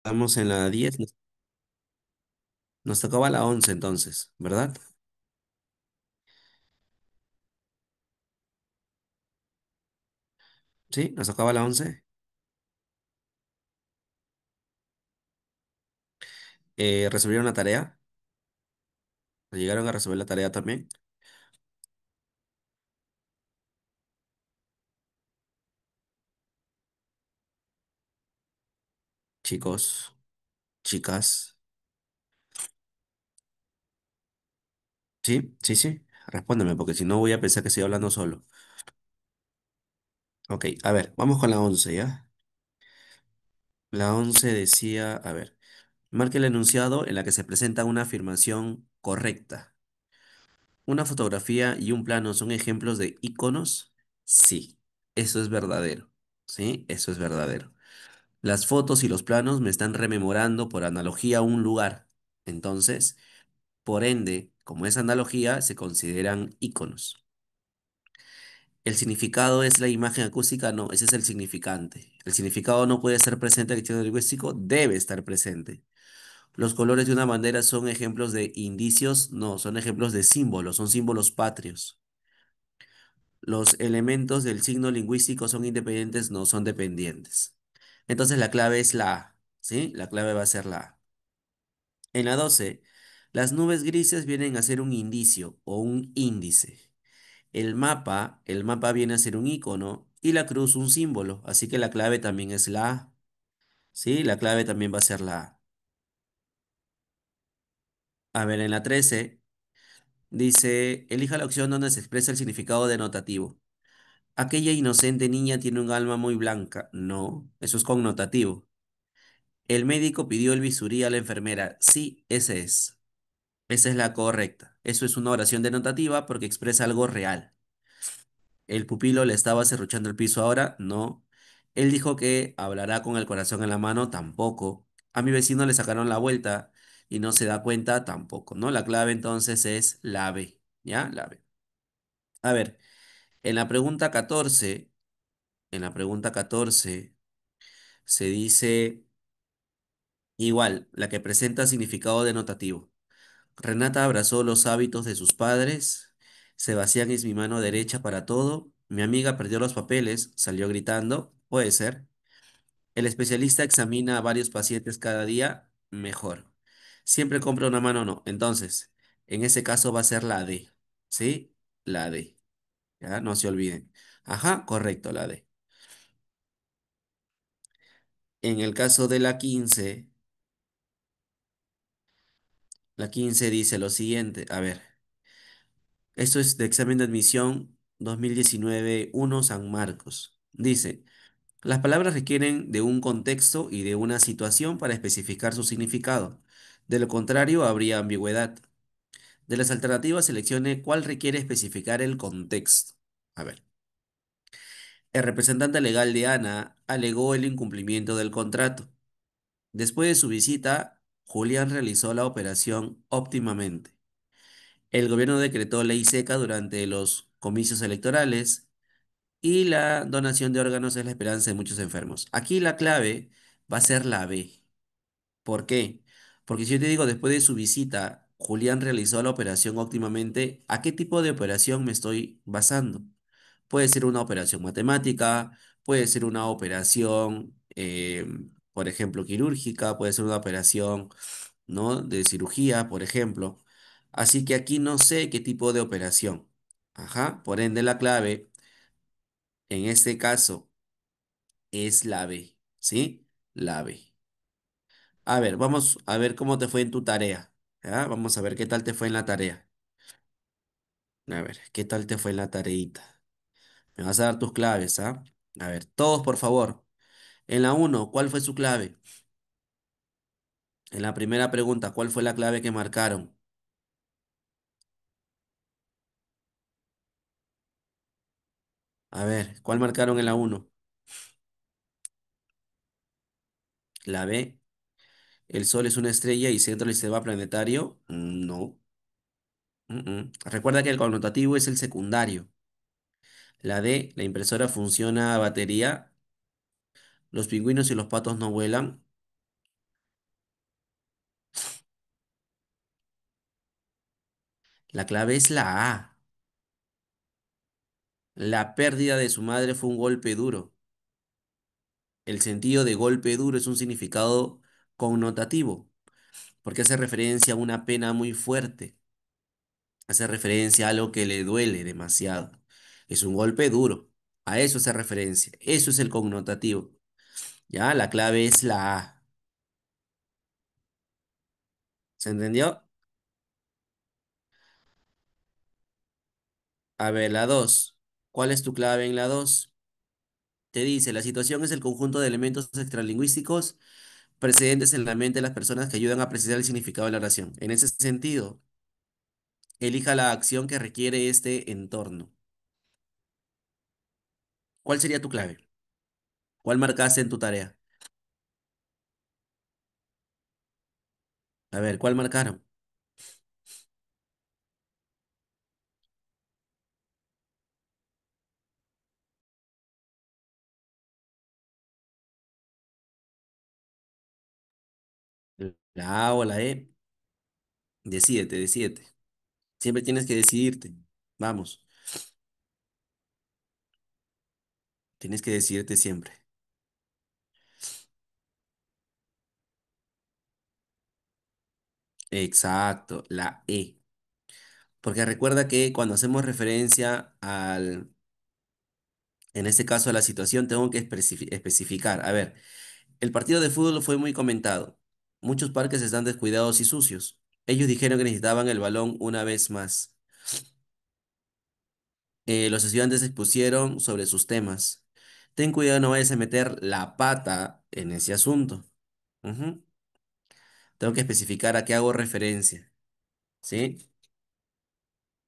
Estamos en la 10, nos tocaba la 11 entonces, ¿verdad? Sí, nos tocaba la 11. ¿Resolvieron la tarea? ¿Llegaron a resolver la tarea también? Chicos, chicas. Sí, sí, sí. Respóndeme, porque si no voy a pensar que estoy hablando solo. Ok, a ver, vamos con la 11, ¿ya? La 11 decía, a ver, marque el enunciado en la que se presenta una afirmación correcta. ¿Una fotografía y un plano son ejemplos de iconos? Sí, eso es verdadero. Sí, eso es verdadero. Las fotos y los planos me están rememorando por analogía un lugar. Entonces, por ende, como es analogía, se consideran iconos. ¿El significado es la imagen acústica? No, ese es el significante. El significado no puede estar presente en el diccionario lingüístico, debe estar presente. ¿Los colores de una bandera son ejemplos de indicios? No, son ejemplos de símbolos, son símbolos patrios. ¿Los elementos del signo lingüístico son independientes? No, son dependientes. Entonces la clave es la A, ¿sí? La clave va a ser la A. En la 12, las nubes grises vienen a ser un indicio o un índice. El mapa viene a ser un icono y la cruz un símbolo, así que la clave también es la A. Sí, la clave también va a ser la A. A ver, en la 13 dice, elija la opción donde se expresa el significado denotativo. Aquella inocente niña tiene un alma muy blanca. No, eso es connotativo. El médico pidió el bisturí a la enfermera. Sí, ese es. Esa es la correcta. Eso es una oración denotativa porque expresa algo real. El pupilo le estaba serruchando el piso ahora, no. Él dijo que hablará con el corazón en la mano, tampoco. A mi vecino le sacaron la vuelta y no se da cuenta, tampoco, ¿no? La clave entonces es la B, ¿ya? La B. A ver, en la pregunta 14, en la pregunta 14 se dice igual, la que presenta significado denotativo. Renata abrazó los hábitos de sus padres. Sebastián es mi mano derecha para todo. Mi amiga perdió los papeles, salió gritando. Puede ser. El especialista examina a varios pacientes cada día. Mejor. Siempre compra una mano, no. Entonces, en ese caso va a ser la D. ¿Sí? La D. Ya, no se olviden. Ajá, correcto, la D. En el caso de la 15 dice lo siguiente. A ver, esto es de examen de admisión 2019-1 San Marcos. Dice. Las palabras requieren de un contexto y de una situación para especificar su significado. De lo contrario, habría ambigüedad. De las alternativas, seleccione cuál requiere especificar el contexto. A ver, el representante legal de Ana alegó el incumplimiento del contrato. Después de su visita, Julián realizó la operación óptimamente. El gobierno decretó ley seca durante los comicios electorales y la donación de órganos es la esperanza de muchos enfermos. Aquí la clave va a ser la B. ¿Por qué? Porque si yo te digo después de su visita, Julián realizó la operación óptimamente, ¿a qué tipo de operación me estoy basando? Puede ser una operación matemática, puede ser una operación, por ejemplo, quirúrgica, puede ser una operación, ¿no? De cirugía, por ejemplo. Así que aquí no sé qué tipo de operación. Ajá, por ende la clave en este caso es la B, ¿sí? La B. A ver, vamos a ver cómo te fue en tu tarea. ¿Ya? Vamos a ver qué tal te fue en la tarea. A ver, qué tal te fue en la tareita. Me vas a dar tus claves, ¿ah? A ver, todos por favor. En la uno, ¿cuál fue su clave? En la primera pregunta, ¿cuál fue la clave que marcaron? A ver, ¿cuál marcaron en la uno? La B, ¿el Sol es una estrella y centro del sistema planetario? No. Recuerda que el connotativo es el secundario. La D, ¿la impresora funciona a batería? ¿Los pingüinos y los patos no vuelan? La clave es la A. La pérdida de su madre fue un golpe duro. El sentido de golpe duro es un significado connotativo, porque hace referencia a una pena muy fuerte, hace referencia a algo que le duele demasiado. Es un golpe duro. A eso hace referencia. Eso es el connotativo. Ya, la clave es la A. ¿Se entendió? A ver, la 2. ¿Cuál es tu clave en la 2? Te dice, la situación es el conjunto de elementos extralingüísticos precedentes en la mente de las personas que ayudan a precisar el significado de la oración. En ese sentido, elija la acción que requiere este entorno. ¿Cuál sería tu clave? ¿Cuál marcaste en tu tarea? A ver, ¿cuál marcaron? ¿La A o la E? Decídete, decídete. Siempre tienes que decidirte. Vamos, tienes que decidirte siempre. Exacto, la E. Porque recuerda que cuando hacemos referencia en este caso a la situación, tengo que especificar. A ver, el partido de fútbol fue muy comentado. Muchos parques están descuidados y sucios. Ellos dijeron que necesitaban el balón una vez más. Los estudiantes se expusieron sobre sus temas. Ten cuidado, no vayas a meter la pata en ese asunto. Ujú. Tengo que especificar a qué hago referencia. ¿Sí?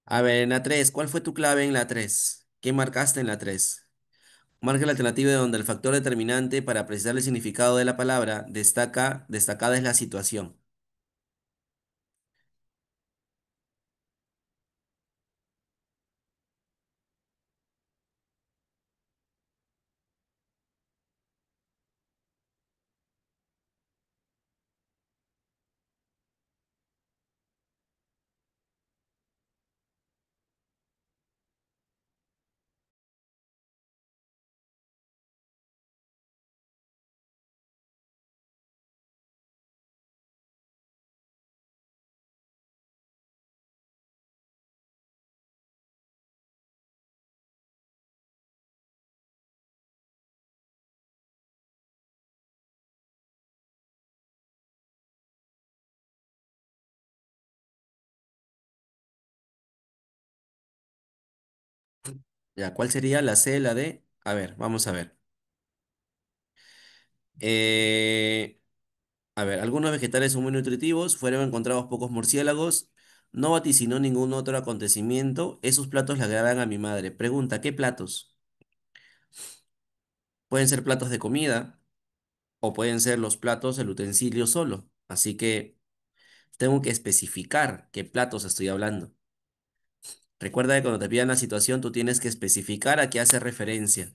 A ver, en la 3, ¿cuál fue tu clave en la 3? ¿Qué marcaste en la 3? Marca la alternativa de donde el factor determinante para precisar el significado de la palabra destacada es la situación. Ya, ¿cuál sería la C, la D? A ver, vamos a ver. Eh, a ver, algunos vegetales son muy nutritivos, fueron encontrados pocos murciélagos, no vaticinó ningún otro acontecimiento, esos platos le agradan a mi madre. Pregunta, ¿qué platos? Pueden ser platos de comida o pueden ser los platos, el utensilio solo. Así que tengo que especificar qué platos estoy hablando. Recuerda que cuando te pidan la situación, tú tienes que especificar a qué hace referencia.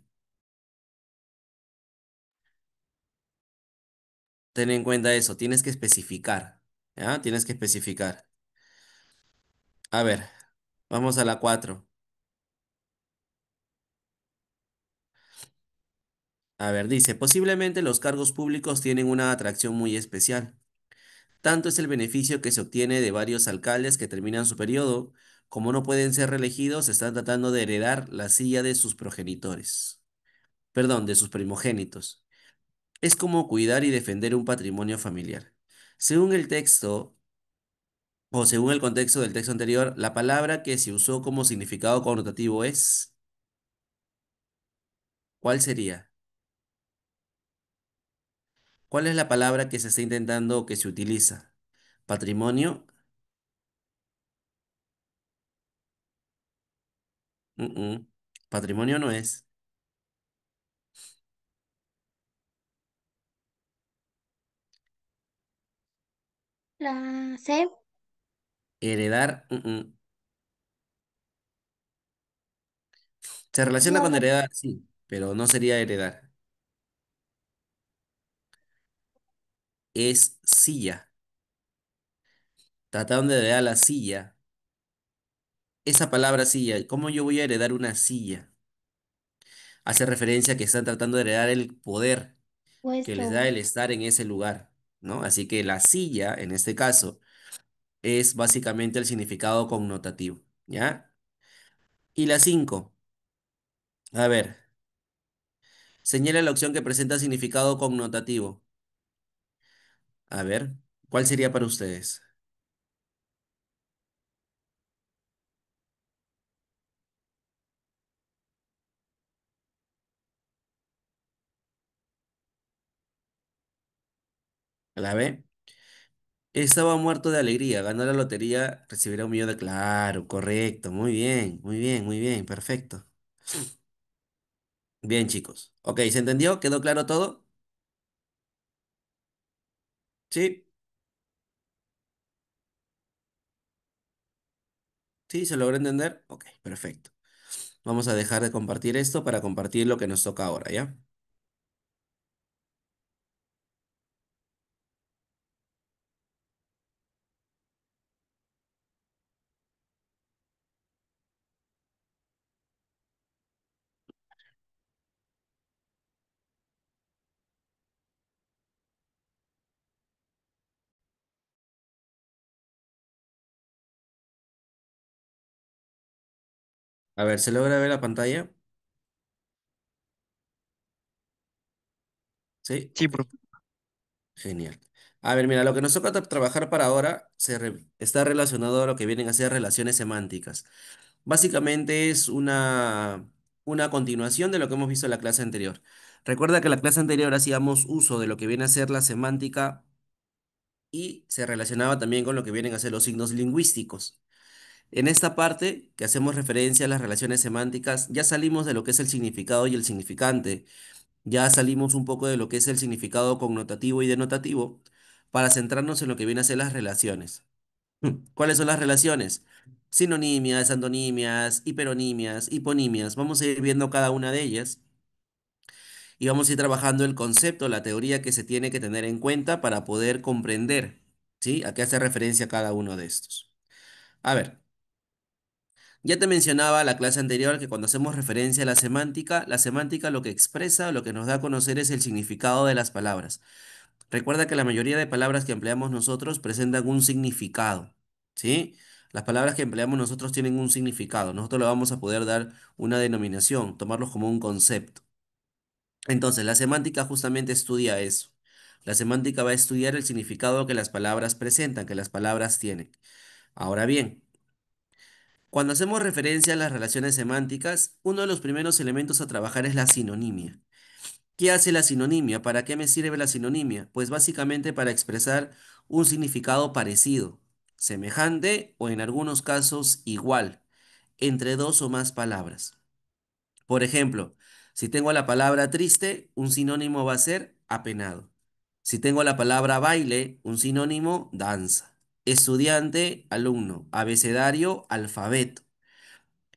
Ten en cuenta eso, tienes que especificar. ¿Ya? Tienes que especificar. A ver, vamos a la 4. A ver, dice, posiblemente los cargos públicos tienen una atracción muy especial. Tanto es el beneficio que se obtiene de varios alcaldes que terminan su periodo, como no pueden ser reelegidos, están tratando de heredar la silla de sus progenitores. Perdón, de sus primogénitos. Es como cuidar y defender un patrimonio familiar. Según el texto, o según el contexto del texto anterior, la palabra que se usó como significado connotativo es, ¿cuál sería? ¿Cuál es la palabra que se está intentando o que se utiliza? ¿Patrimonio? Mm, mm. Patrimonio no es. La C, Heredar, mm, mm. Se relaciona sería con la heredar, sí, pero no sería heredar. Es silla. Trataron de heredar la silla. Esa palabra silla, ¿cómo yo voy a heredar una silla? Hace referencia a que están tratando de heredar el poder que les da Puesto. el estar en ese lugar, ¿no? Así que la silla, en este caso, es básicamente el significado connotativo, ¿ya? Y la 5, a ver, señala la opción que presenta significado connotativo. A ver, ¿cuál sería para ustedes? ¿La B? Estaba muerto de alegría, ganó la lotería, recibirá 1 millón de... Claro, correcto, muy bien, muy bien, muy bien, perfecto. Bien, chicos. Ok, ¿se entendió? ¿Quedó claro todo? Sí, sí, ¿se logró entender? Ok, perfecto. Vamos a dejar de compartir esto para compartir lo que nos toca ahora, ¿ya? A ver, ¿se logra ver la pantalla? Sí, Sí, ok, genial. A ver, mira, lo que nos toca trabajar para ahora está relacionado a lo que vienen a ser relaciones semánticas. Básicamente es una continuación de lo que hemos visto en la clase anterior. Recuerda que en la clase anterior hacíamos uso de lo que viene a ser la semántica y se relacionaba también con lo que vienen a ser los signos lingüísticos. En esta parte, que hacemos referencia a las relaciones semánticas, ya salimos de lo que es el significado y el significante, ya salimos un poco de lo que es el significado connotativo y denotativo, para centrarnos en lo que viene a ser las relaciones. ¿Cuáles son las relaciones? Sinonimias, antonimias, hiperonimias, hiponimias. Vamos a ir viendo cada una de ellas y vamos a ir trabajando el concepto, la teoría que se tiene que tener en cuenta para poder comprender, ¿sí? A qué hace referencia cada uno de estos. A ver, ya te mencionaba la clase anterior que cuando hacemos referencia a la semántica lo que expresa, lo que nos da a conocer es el significado de las palabras. Recuerda que la mayoría de palabras que empleamos nosotros presentan un significado, ¿sí? Las palabras que empleamos nosotros tienen un significado. Nosotros le vamos a poder dar una denominación, tomarlos como un concepto. Entonces, la semántica justamente estudia eso. La semántica va a estudiar el significado que las palabras presentan, que las palabras tienen. Ahora bien, cuando hacemos referencia a las relaciones semánticas, uno de los primeros elementos a trabajar es la sinonimia. ¿Qué hace la sinonimia? ¿Para qué me sirve la sinonimia? Pues básicamente para expresar un significado parecido, semejante o en algunos casos igual, entre dos o más palabras. Por ejemplo, si tengo la palabra triste, un sinónimo va a ser apenado. Si tengo la palabra baile, un sinónimo danza. Estudiante, alumno. Abecedario, alfabeto.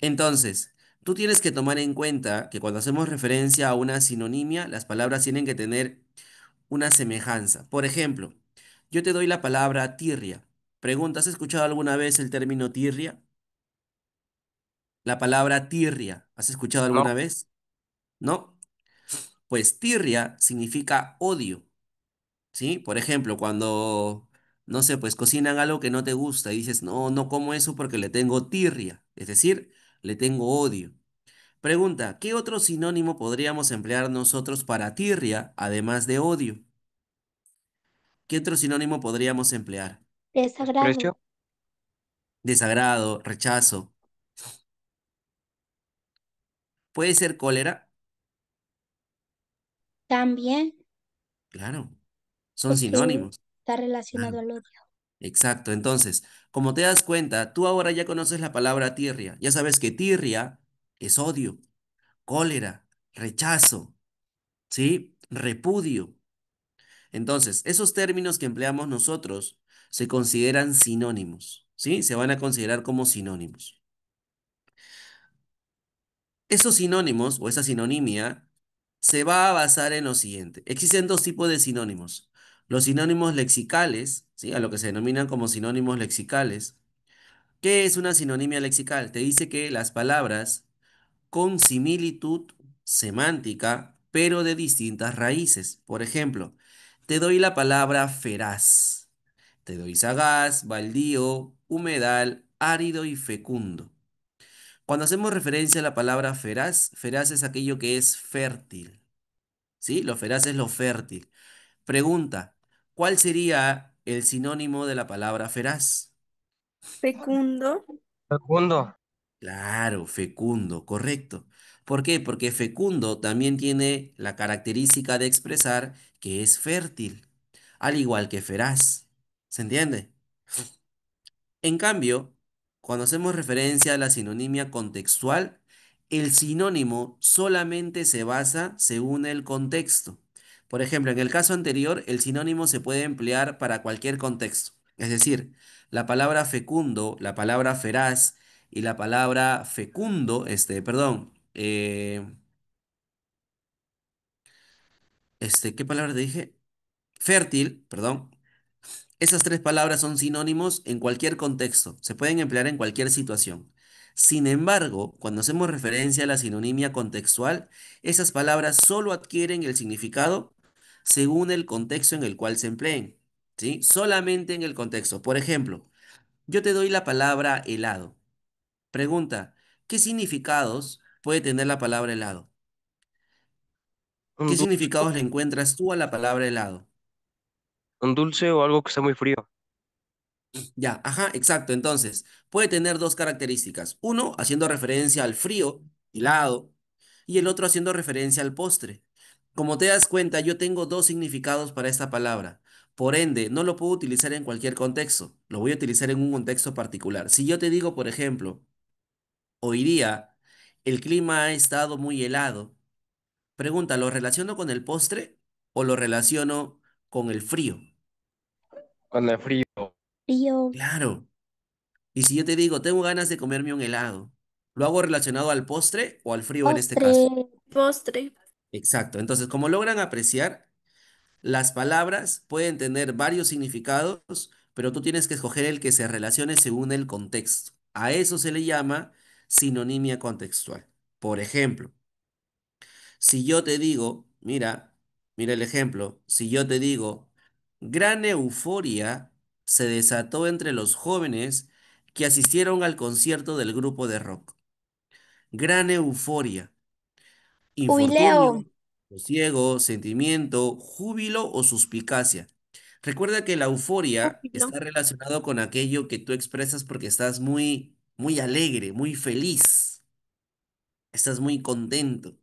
Entonces, tú tienes que tomar en cuenta que cuando hacemos referencia a una sinonimia, las palabras tienen que tener una semejanza. Por ejemplo, yo te doy la palabra tirria. Pregunta, ¿has escuchado alguna vez el término tirria? La palabra tirria, ¿has escuchado no, alguna vez? ¿No? Pues tirria significa odio, ¿sí? Por ejemplo, cuando, no sé, pues cocinan algo que no te gusta y dices, no, no como eso porque le tengo tirria, es decir, le tengo odio. Pregunta, ¿qué otro sinónimo podríamos emplear nosotros para tirria, además de odio? ¿Qué otro sinónimo podríamos emplear? Desagrado. desprecio, Desagrado, rechazo. ¿Puede ser cólera? También, Claro, son porque sinónimos. está relacionado Claro, al odio. exacto. Entonces, como te das cuenta, tú ahora ya conoces la palabra tirria. Ya sabes que tirria es odio, cólera, rechazo, ¿sí? Repudio. Entonces, esos términos que empleamos nosotros se consideran sinónimos, ¿sí? Se van a considerar como sinónimos. Esos sinónimos o esa sinonimia se va a basar en lo siguiente. Existen dos tipos de sinónimos. Los sinónimos lexicales, ¿sí? A lo que se denominan como sinónimos lexicales, ¿Qué es una sinonimia lexical? Te dice que las palabras con similitud semántica, pero de distintas raíces. Por ejemplo, te doy la palabra feraz. Te doy sagaz, baldío, humedal, árido y fecundo. Cuando hacemos referencia a la palabra feraz, feraz es aquello que es fértil. ¿Sí? Lo feraz es lo fértil. Pregunta, ¿cuál sería el sinónimo de la palabra feraz? Fecundo. Segundo, Claro, fecundo, correcto. ¿Por qué? Porque fecundo también tiene la característica de expresar que es fértil, al igual que feraz. ¿Se entiende? En cambio, cuando hacemos referencia a la sinonimia contextual, el sinónimo solamente se basa según el contexto. Por ejemplo, en el caso anterior, el sinónimo se puede emplear para cualquier contexto. Es decir, la palabra fecundo, la palabra feraz y la palabra fecundo, ¿qué palabra te dije? Fértil, perdón. Esas tres palabras son sinónimos en cualquier contexto, se pueden emplear en cualquier situación. Sin embargo, cuando hacemos referencia a la sinonimia contextual, esas palabras solo adquieren el significado según el contexto en el cual se empleen, ¿sí? Solamente en el contexto. Por ejemplo, yo te doy la palabra helado. Pregunta, ¿qué significados puede tener la palabra helado? un ¿Qué dulce, significados le encuentras tú a la palabra helado? un dulce o algo que está muy frío. Ya, ajá, exacto. Entonces, puede tener dos características. Uno, haciendo referencia al frío, helado, y el otro haciendo referencia al postre. Como te das cuenta, yo tengo dos significados para esta palabra. Por ende, no lo puedo utilizar en cualquier contexto. Lo voy a utilizar en un contexto particular. Si yo te digo, por ejemplo, hoy día el clima ha estado muy helado, pregunta, ¿lo relaciono con el postre o lo relaciono con el frío? Con el frío, Frío. Claro. Y si yo te digo, tengo ganas de comerme un helado, ¿lo hago relacionado al postre o al frío en este Postre. caso? Postre. Exacto. Entonces, como logran apreciar, las palabras pueden tener varios significados, pero tú tienes que escoger el que se relacione según el contexto. A eso se le llama sinonimia contextual. Por ejemplo, si yo te digo, mira el ejemplo, si yo te digo, gran euforia se desató entre los jóvenes que asistieron al concierto del grupo de rock. Gran euforia, Jubileo. infortunio, sosiego, sentimiento, júbilo o suspicacia. Recuerda que la euforia Júbilo. está relacionado con aquello que tú expresas porque estás muy, muy alegre, muy feliz, estás muy contento.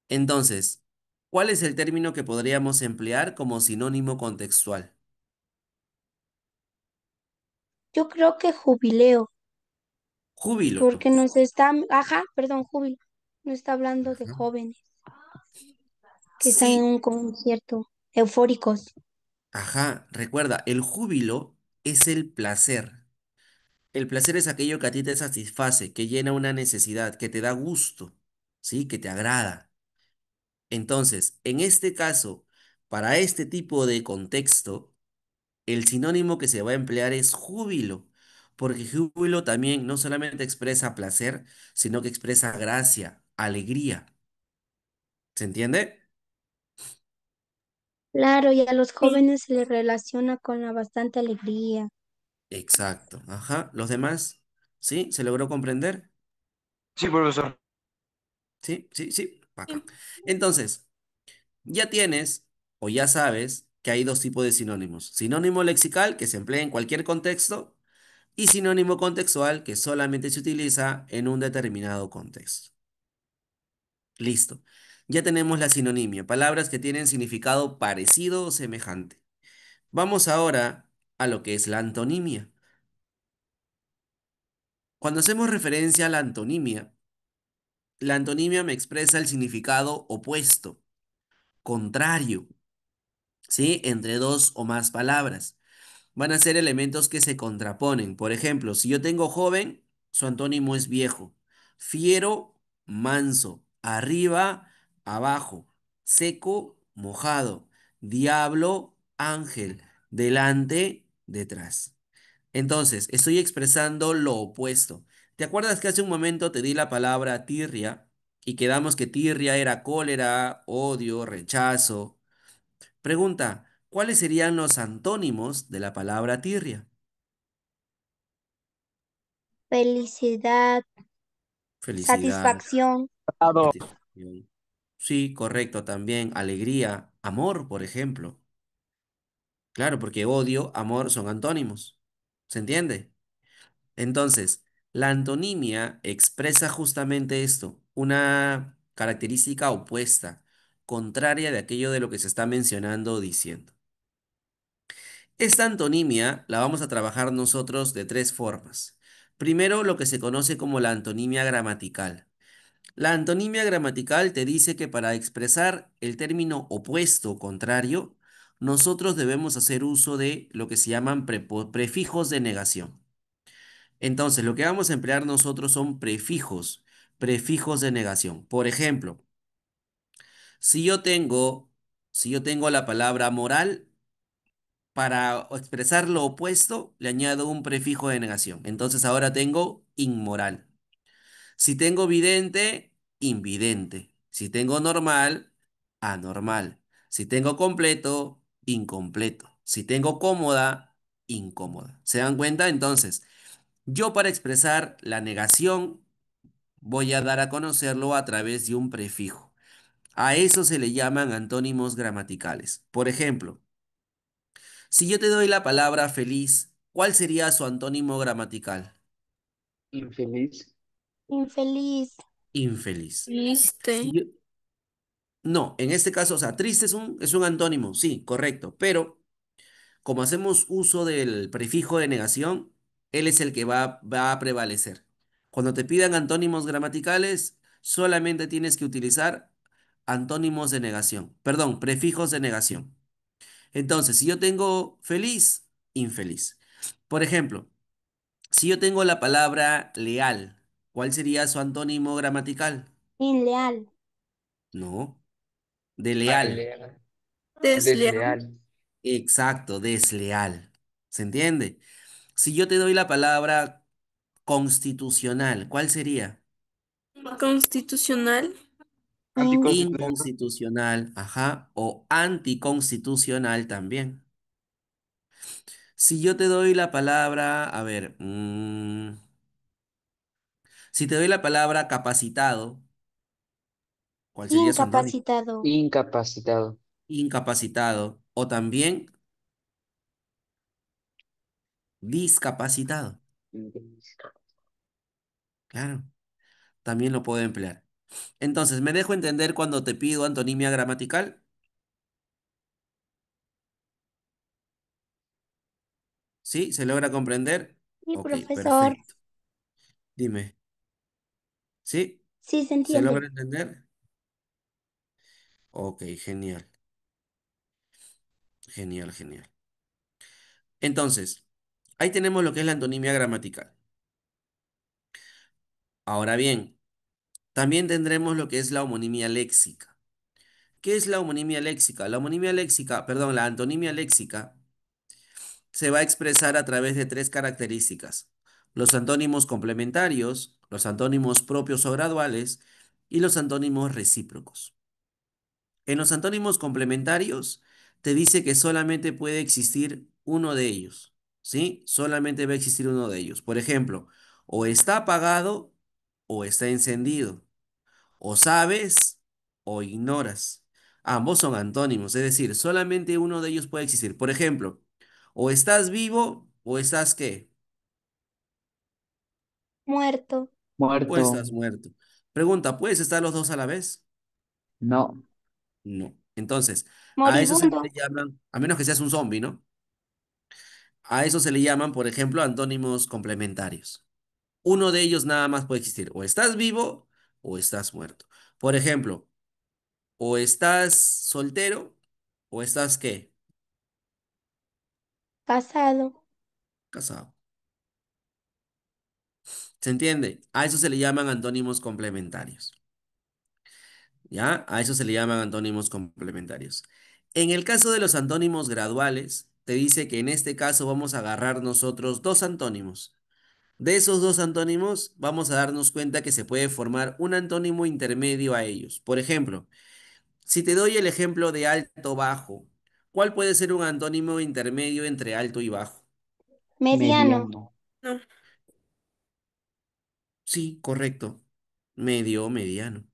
Entonces, ¿cuál es el término que podríamos emplear como sinónimo contextual? Yo creo que jubileo, Júbilo. porque nos está, ajá, perdón, júbilo. No está hablando de Ajá. jóvenes que están en Sí, un concierto, eufóricos. ajá, recuerda, el júbilo es el placer. El placer es aquello que a ti te satisface, que llena una necesidad, que te da gusto, ¿sí? Que te agrada. Entonces, en este caso, para este tipo de contexto, el sinónimo que se va a emplear es júbilo, porque júbilo también no solamente expresa placer, sino que expresa gracia, alegría. ¿Se entiende? Claro, y a los Sí. jóvenes se les relaciona con la bastante alegría. Exacto. Ajá. ¿Los demás? ¿Sí? ¿Se logró comprender? sí, profesor. Sí, sí, sí. Bacán. Entonces, ya tienes o ya sabes que hay dos tipos de sinónimos. Sinónimo lexical, que se emplea en cualquier contexto, y sinónimo contextual, que solamente se utiliza en un determinado contexto. Listo. Ya tenemos la sinonimia, palabras que tienen significado parecido o semejante. Vamos ahora a lo que es la antonimia. Cuando hacemos referencia a la antonimia me expresa el significado opuesto, contrario, ¿sí? Entre dos o más palabras. Van a ser elementos que se contraponen. Por ejemplo, si yo tengo joven, su antónimo es viejo. Fiero, manso. Arriba, abajo. Seco, mojado. Diablo, ángel. Delante, detrás. Entonces, estoy expresando lo opuesto. ¿Te acuerdas que hace un momento te di la palabra tirria y quedamos que tirria era cólera, odio, rechazo? Pregunta, ¿cuáles serían los antónimos de la palabra tirria? Felicidad, Felicidad, satisfacción, Lado. satisfacción. Sí, correcto, también alegría, amor, por ejemplo. Claro, porque odio, amor son antónimos. ¿Se entiende? Entonces, la antonimia expresa justamente esto, una característica opuesta, contraria de aquello de lo que se está mencionando o diciendo. Esta antonimia la vamos a trabajar nosotros de tres formas. Primero, lo que se conoce como la antonimia gramatical. La antonimia gramatical te dice que para expresar el término opuesto o contrario, nosotros debemos hacer uso de lo que se llaman prefijos de negación. Entonces, lo que vamos a emplear nosotros son prefijos, prefijos de negación. Por ejemplo, si yo tengo, si yo tengo la palabra moral, para expresar lo opuesto, le añado un prefijo de negación. Entonces, ahora tengo inmoral. Si tengo vidente, invidente. Si tengo normal, anormal. Si tengo completo, incompleto. Si tengo cómoda, incómoda. ¿Se dan cuenta? Entonces, yo para expresar la negación voy a dar a conocerlo a través de un prefijo. A eso se le llaman antónimos gramaticales. Por ejemplo, si yo te doy la palabra feliz, ¿cuál sería su antónimo gramatical? Infeliz. infeliz, Infeliz. Triste. Si yo- No, en este caso, o sea, triste es un antónimo, sí, correcto, pero como hacemos uso del prefijo de negación, él es el que va a prevalecer. Cuando te pidan antónimos gramaticales, solamente tienes que utilizar antónimos de negación, perdón, prefijos de negación. Entonces, si yo tengo feliz, infeliz. Por ejemplo, si yo tengo la palabra leal, ¿cuál sería su antónimo gramatical? inleal, No, de leal. Leal. Desleal. Desleal. Exacto, desleal. ¿Se entiende? Si yo te doy la palabra constitucional, ¿cuál sería? Constitucional. Anticonstitucional. Inconstitucional, ajá, o anticonstitucional también. Si yo te doy la palabra, a ver, si te doy la palabra capacitado, ¿cuál sería su antónimo? incapacitado, Incapacitado. Incapacitado, o también discapacitado. Claro, también lo puedo emplear. Entonces, ¿me dejo entender cuando te pido antonimia gramatical? ¿Sí? ¿Se logra comprender? y Ok, profesor, perfecto. Dime, ¿sí? sí se ¿Se entiende. logra entender? Ok, genial, genial, genial. Entonces, ahí tenemos lo que es la antonimia gramatical. Ahora bien, también tendremos lo que es la homonimia léxica. ¿Qué es la homonimia léxica? La homonimia léxica, perdón, la antonimia léxica se va a expresar a través de tres características: los antónimos complementarios, los antónimos propios o graduales y los antónimos recíprocos. En los antónimos complementarios te dice que solamente puede existir uno de ellos, ¿sí? Solamente va a existir uno de ellos. Por ejemplo, o está apagado o está encendido, o sabes o ignoras. Ambos son antónimos, es decir, solamente uno de ellos puede existir. Por ejemplo, o estás vivo o estás ¿qué? Muerto, O Muerto. estás muerto. Pregunta, ¿puedes estar los dos a la vez? No. No. Entonces, a eso se moribundo, le llaman, a menos que seas un zombie, ¿no? A eso se le llaman, por ejemplo, antónimos complementarios. Uno de ellos nada más puede existir. O estás vivo o estás muerto. Por ejemplo, o estás soltero o estás ¿qué? casado, Casado. ¿Se entiende? A eso se le llaman antónimos complementarios. ¿Ya? A eso se le llaman antónimos complementarios. En el caso de los antónimos graduales, te dice que en este caso vamos a agarrar nosotros dos antónimos. De esos dos antónimos, vamos a darnos cuenta que se puede formar un antónimo intermedio a ellos. Por ejemplo, si te doy el ejemplo de alto-bajo, ¿cuál puede ser un antónimo intermedio entre alto y bajo? Mediano. Mediano. No. Sí, correcto. Medio, mediano.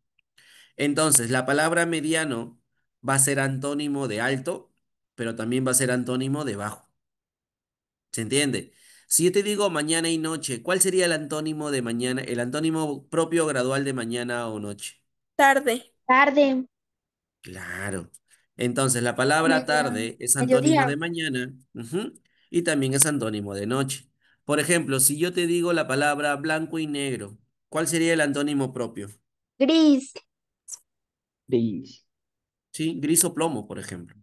Entonces, la palabra mediano va a ser antónimo de alto, pero también va a ser antónimo de bajo. ¿Se entiende? Si yo te digo mañana y noche, ¿cuál sería el antónimo de mañana, el antónimo propio gradual de mañana o noche? Tarde. Tarde. Claro. Entonces, la palabra Media. tarde es antónimo Mediodía. de mañana, ujú, y también es antónimo de noche. Por ejemplo, si yo te digo la palabra blanco y negro, ¿cuál sería el antónimo propio? Gris. Gris. ¿Sí? Gris o plomo, por ejemplo.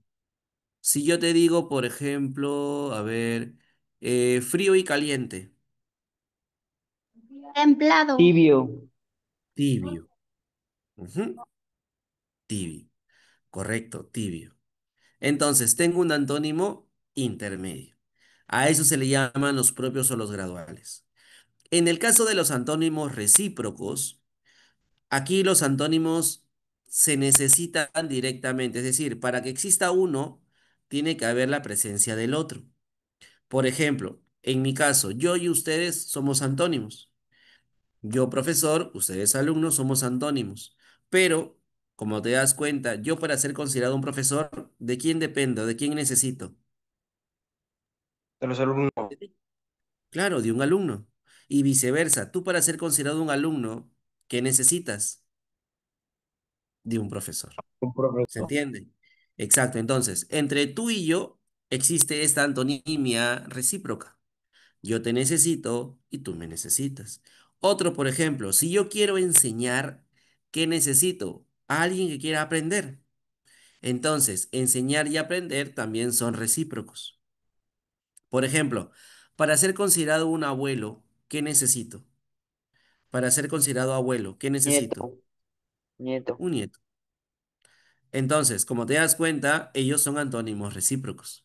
Si yo te digo, por ejemplo, a ver, frío y caliente, Templado. Tibio. tibio, ujú, tibio, correcto, tibio. Entonces, tengo un antónimo intermedio. A eso se le llaman los propios o los graduales. En el caso de los antónimos recíprocos, aquí los antónimos se necesitan directamente, es decir, para que exista uno, tiene que haber la presencia del otro. Por ejemplo, en mi caso, yo y ustedes somos antónimos. Yo profesor, ustedes alumnos, somos antónimos. Pero, como te das cuenta, yo para ser considerado un profesor, ¿de quién dependo? ¿De quién necesito? De los alumnos, De ti. Claro, de un alumno. Y viceversa, tú para ser considerado un alumno, ¿qué necesitas? De un profesor. un ¿Se profesor. entiende? Exacto. Entonces, entre tú y yo existe esta antonimia recíproca. Yo te necesito y tú me necesitas. Otro, por ejemplo, si yo quiero enseñar, ¿qué necesito? A alguien que quiera aprender. Entonces, enseñar y aprender también son recíprocos. Por ejemplo, para ser considerado un abuelo, ¿qué necesito? Para ser considerado abuelo, ¿qué necesito? Nieto. Nieto. Un nieto. Entonces, como te das cuenta, ellos son antónimos recíprocos.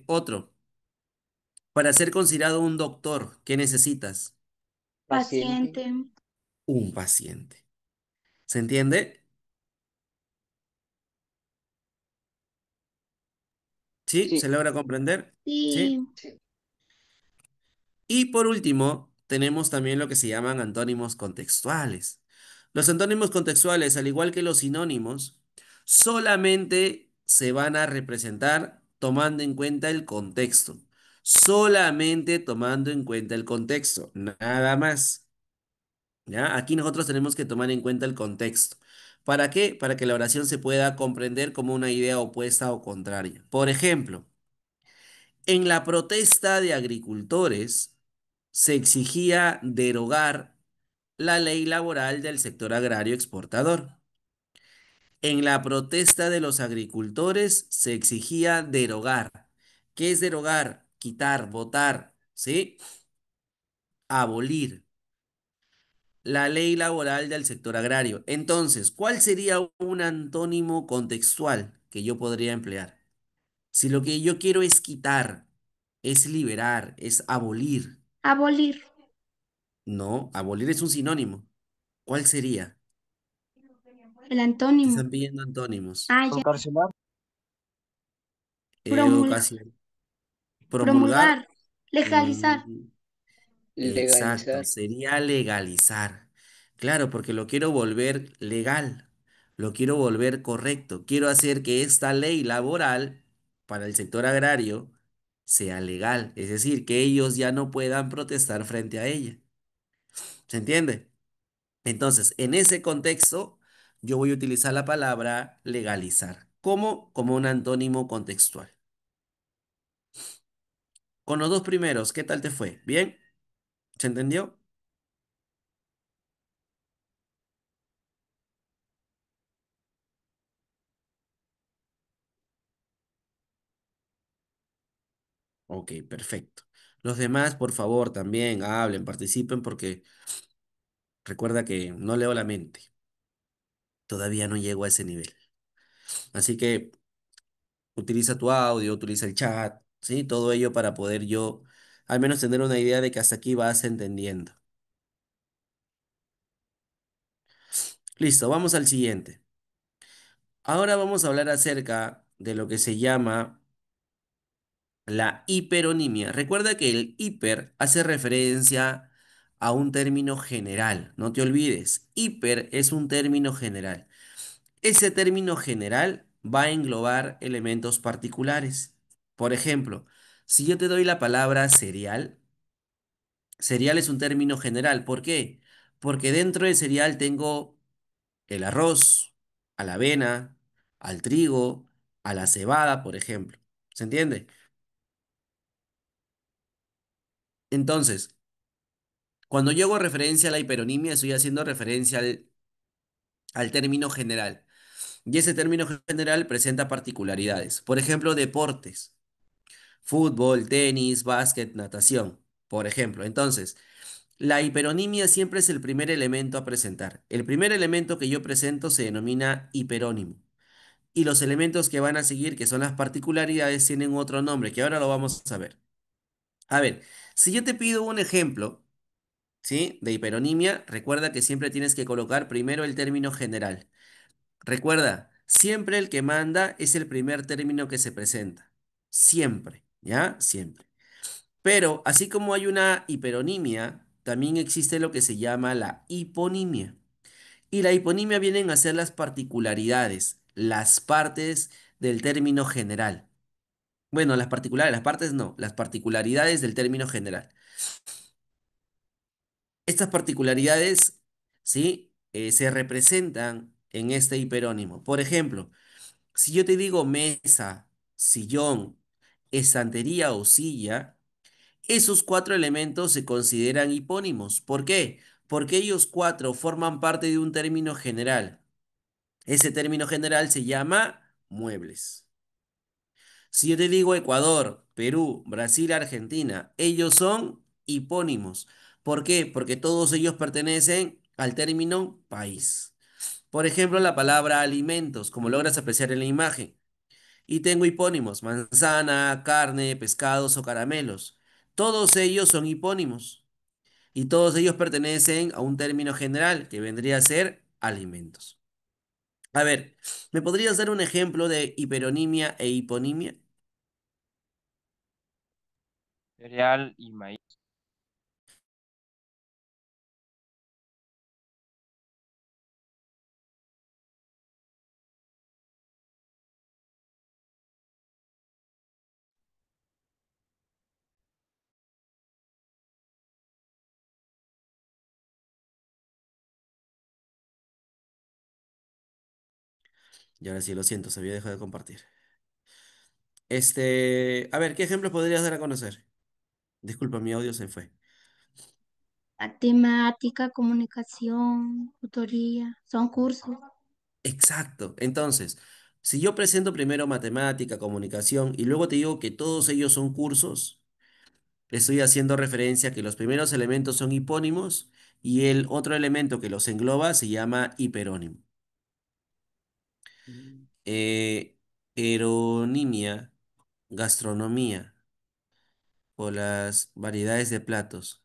Otro, para ser considerado un doctor, ¿qué necesitas? Paciente. Paciente. Un paciente. ¿Se entiende? ¿Sí? ¿Se Sí. logra comprender? Sí. ¿Sí? Y por último, tenemos también lo que se llaman antónimos contextuales. Los antónimos contextuales, al igual que los sinónimos, solamente se van a representar tomando en cuenta el contexto. Solamente tomando en cuenta el contexto, nada más. ¿Ya? Aquí nosotros tenemos que tomar en cuenta el contexto. ¿Para qué? Para que la oración se pueda comprender como una idea opuesta o contraria. Por ejemplo, en la protesta de agricultores se exigía derogar la ley laboral del sector agrario exportador. En la protesta de los agricultores se exigía derogar. ¿Qué es derogar? Quitar, votar, ¿sí? Abolir la ley laboral del sector agrario. Entonces, ¿cuál sería un antónimo contextual que yo podría emplear? Si lo que yo quiero es quitar, es liberar, es abolir. Abolir. No, abolir es un sinónimo. ¿Cuál sería? El Te antónimo. están pidiendo antónimos. Ah, ya. Encarcelar, Promulgar. Educación. Promulgar. Promulgar. Legalizar. mm, exacto, Legalizar. sería legalizar. Claro, porque lo quiero volver legal. Lo quiero volver correcto. Quiero hacer que esta ley laboral para el sector agrario sea legal. Es decir, que ellos ya no puedan protestar frente a ella. ¿Se entiende? Entonces, en ese contexto, yo voy a utilizar la palabra legalizar. ¿Cómo? Como un antónimo contextual. Con los dos primeros, ¿qué tal te fue? ¿Bien? ¿Se entendió? Ok, perfecto. Los demás, por favor, también hablen, participen, porque recuerda que no leo la mente. Todavía no llego a ese nivel. Así que Utiliza tu audio, utiliza el chat, ¿sí? Todo ello para poder yo al menos tener una idea de que hasta aquí vas entendiendo. Listo, vamos al siguiente. Ahora vamos a hablar acerca de lo que se llama la hiperonimia. Recuerda que el hiper hace referencia a un término general. No te olvides, hiper es un término general. Ese término general va a englobar elementos particulares. Por ejemplo, si yo te doy la palabra cereal, cereal es un término general. ¿Por qué? Porque dentro del cereal tengo el arroz, a la avena, al trigo, a la cebada, por ejemplo. ¿Se entiende? Entonces, cuando yo hago referencia a la hiperonimia, estoy haciendo referencia al término general. Y ese término general presenta particularidades. Por ejemplo, deportes, fútbol, tenis, básquet, natación. Por ejemplo, entonces, la hiperonimia siempre es el primer elemento a presentar. El primer elemento que yo presento se denomina hiperónimo. Y los elementos que van a seguir, que son las particularidades, tienen otro nombre, que ahora lo vamos a ver. A ver, si yo te pido un ejemplo, ¿sí? De hiperonimia, recuerda que siempre tienes que colocar primero el término general. Recuerda, siempre el que manda es el primer término que se presenta. Siempre, ¿ya? Siempre. Pero así como hay una hiperonimia, también existe lo que se llama la hiponimia. Y la hiponimia vienen a ser las particularidades, las partes del término general. Bueno, las particulares, las partes no, las particularidades del término general. Estas particularidades, ¿sí? Se representan en este hiperónimo. Por ejemplo, si yo te digo mesa, sillón, estantería o silla, esos cuatro elementos se consideran hipónimos. ¿Por qué? Porque ellos cuatro forman parte de un término general. Ese término general se llama muebles. Si yo te digo Ecuador, Perú, Brasil, Argentina, ellos son hipónimos. ¿Por qué? Porque todos ellos pertenecen al término país. Por ejemplo, la palabra alimentos, como logras apreciar en la imagen. Y tengo hipónimos, manzana, carne, pescados o caramelos. Todos ellos son hipónimos y todos ellos pertenecen a un término general que vendría a ser alimentos. A ver, ¿me podrías dar un ejemplo de hiperonimia e hiponimia? Cereal y maíz. Y ahora sí, lo siento, se había dejado de compartir. A ver, ¿qué ejemplos podrías dar a conocer? Disculpa, mi audio se fue. Matemática, comunicación, tutoría, son cursos. Exacto. Entonces, si yo presento primero matemática, comunicación y luego te digo que todos ellos son cursos, estoy haciendo referencia a que los primeros elementos son hipónimos y el otro elemento que los engloba se llama hiperónimo. Mm, Eh, Eronimia, gastronomía o las variedades de platos.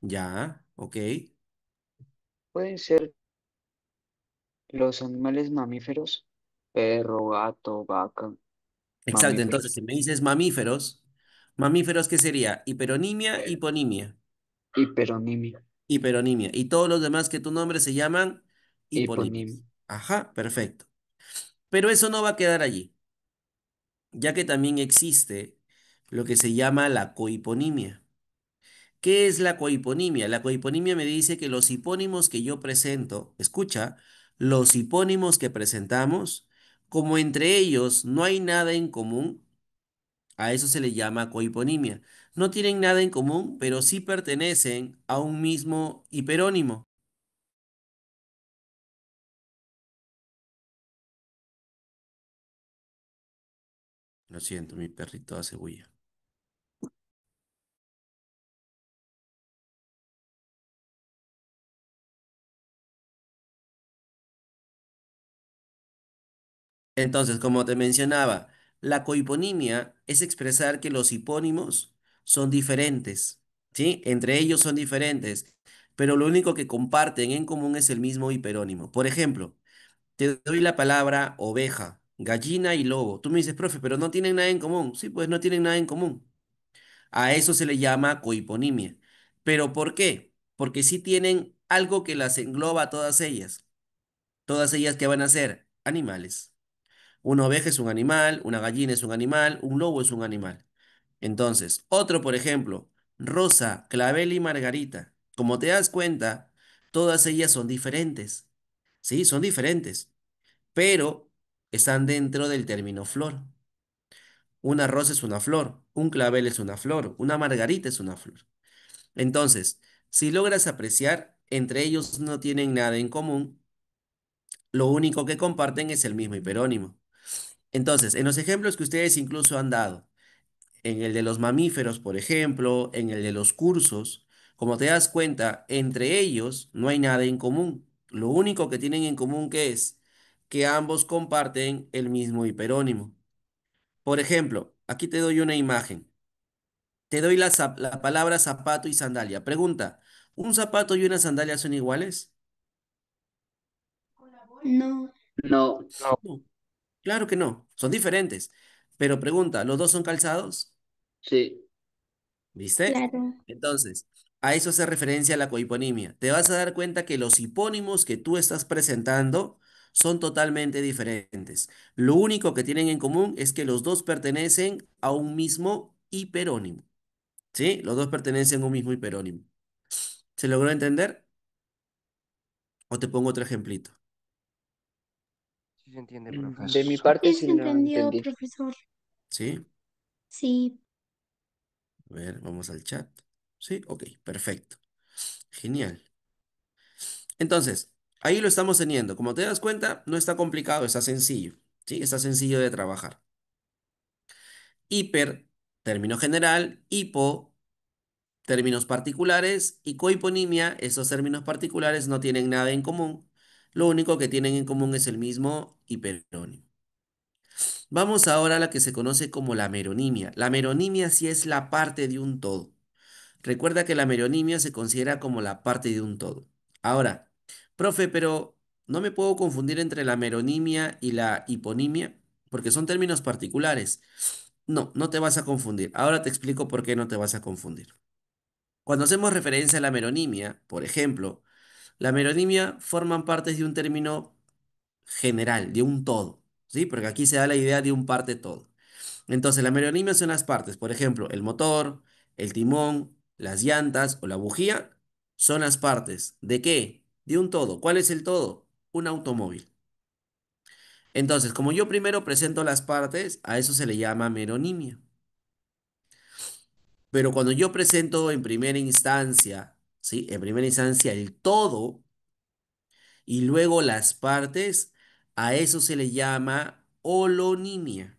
Ya, ok. Pueden ser los animales mamíferos, perro, gato, vaca, Exacto. Entonces, mamíferos, si me dices mamíferos, mamíferos, ¿qué sería? Hiperonimia, hiponimia. hiperonimia, Hiperonimia. Y todos los demás que tu nombre se llaman hiponimia. hiponimias. Ajá, perfecto. Pero eso no va a quedar allí, ya que también existe lo que se llama la cohiponimia. ¿Qué es la cohiponimia? La cohiponimia me dice que los hipónimos que yo presento, escucha, los hipónimos que presentamos, como entre ellos no hay nada en común, a eso se le llama cohiponimia. No tienen nada en común, pero sí pertenecen a un mismo hiperónimo. Lo siento, mi perrito hace bulla. Entonces, como te mencionaba, la cohiponimia es expresar que los hipónimos son diferentes, ¿sí? Entre ellos son diferentes, pero lo único que comparten en común es el mismo hiperónimo. Por ejemplo, te doy la palabra oveja, gallina y lobo. Tú me dices, profe, pero no tienen nada en común. Sí, pues no tienen nada en común. A eso se le llama cohiponimia. ¿Pero por qué? Porque sí tienen algo que las engloba a todas ellas. Todas ellas que van a ser animales. Una oveja es un animal, una gallina es un animal, un lobo es un animal. Entonces, otro, por ejemplo, Rosa, Clavel y Margarita. Como te das cuenta, todas ellas son diferentes. Sí, son diferentes, pero están dentro del término flor. Una rosa es una flor, un clavel es una flor, una margarita es una flor. Entonces, si logras apreciar, entre ellos no tienen nada en común, lo único que comparten es el mismo hiperónimo. Entonces, en los ejemplos que ustedes incluso han dado, en el de los mamíferos, por ejemplo, en el de los cursos, como te das cuenta, entre ellos no hay nada en común. Lo único que tienen en común que es que ambos comparten el mismo hiperónimo. Por ejemplo, aquí te doy una imagen. Te doy la palabra zapato y sandalia. Pregunta, ¿un zapato y una sandalia son iguales? No, No, No, No, claro que no, son diferentes. Pero pregunta, ¿los dos son calzados? sí. ¿Viste? claro. Entonces, a eso hace referencia la cohiponimia. Te vas a dar cuenta que los hipónimos que tú estás presentando son totalmente diferentes. Lo único que tienen en común es que los dos pertenecen a un mismo hiperónimo. ¿Sí? Los dos pertenecen a un mismo hiperónimo. ¿Se logró entender? ¿O te pongo otro ejemplito? sí se entiende, profesor. De mi parte Sí, sí se lo entendió, entendí. profesor. ¿Sí? Sí, A ver, vamos al chat. Sí, ok, perfecto. Genial. Entonces, ahí lo estamos teniendo. Como te das cuenta, no está complicado, está sencillo. ¿Sí? Está sencillo de trabajar. Hiper, término general, hipo, términos particulares y cohiponimia, esos términos particulares no tienen nada en común. Lo único que tienen en común es el mismo hiperónimo. Vamos ahora a la que se conoce como la meronimia. La meronimia sí es la parte de un todo. Recuerda que la meronimia se considera como la parte de un todo. Ahora, profe, pero no me puedo confundir entre la meronimia y la hiponimia, porque son términos particulares. No, no te vas a confundir. Ahora te explico por qué no te vas a confundir. Cuando hacemos referencia a la meronimia, por ejemplo, la meronimia forman parte de un término general, de un todo, ¿sí? Porque aquí se da la idea de un parte todo. Entonces, la meronimia son las partes, por ejemplo, el motor, el timón, las llantas o la bujía son las partes. ¿De qué? De un todo. ¿Cuál es el todo? Un automóvil. Entonces, como yo primero presento las partes, a eso se le llama meronimia. Pero cuando yo presento en primera instancia, ¿sí? En primera instancia el todo y luego las partes, a eso se le llama holonimia.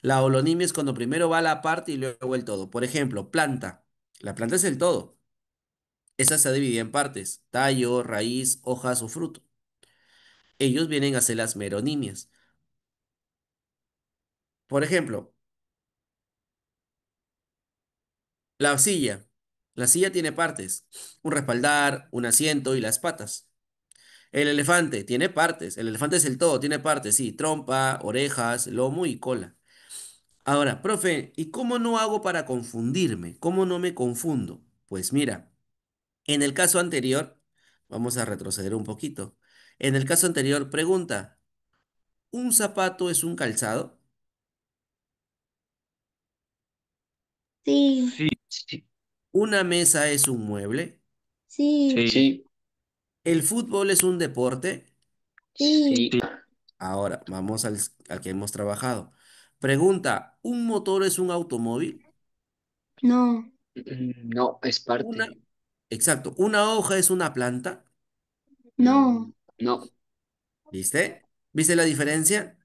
La holonimia es cuando primero va la parte y luego el todo. Por ejemplo, planta. La planta es el todo. Esa se divide en partes, tallo, raíz, hojas o fruto. Ellos vienen a ser las meronimias. Por ejemplo, la silla. La silla tiene partes, un respaldar, un asiento y las patas. El elefante tiene partes. El elefante es el todo, tiene partes, sí, trompa, orejas, lomo y cola. Ahora, profe, ¿y cómo no hago para confundirme? ¿Cómo no me confundo? Pues mira. En el caso anterior, vamos a retroceder un poquito. En el caso anterior, pregunta, ¿un zapato es un calzado? sí, Sí, Sí, ¿Una mesa es un mueble? sí, sí, sí, ¿El fútbol es un deporte? sí, sí. sí, Ahora, vamos al que hemos trabajado. Pregunta, ¿un motor es un automóvil? no, No, es Una, parte. exacto, ¿una hoja es una planta? no, No, ¿Viste? ¿Viste la diferencia?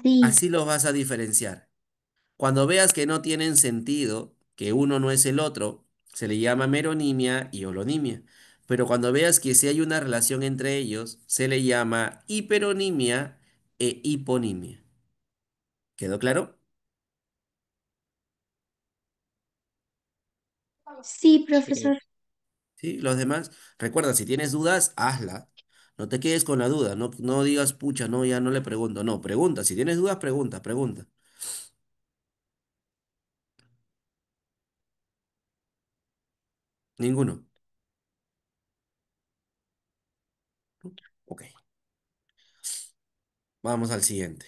sí, Así los vas a diferenciar. Cuando veas que no tienen sentido, que uno no es el otro, se le llama meronimia y holonimia. Pero cuando veas que sí hay una relación entre ellos, se le llama hiperonimia e hiponimia. ¿Quedó claro? Sí, Sí. profesor. ¿Sí? Los demás, recuerda, si tienes dudas, hazla. No te quedes con la duda, no, no digas, pucha, no, ya no le pregunto. No, pregunta. Si tienes dudas, pregunta, pregunta. Ninguno. Ok, vamos al siguiente.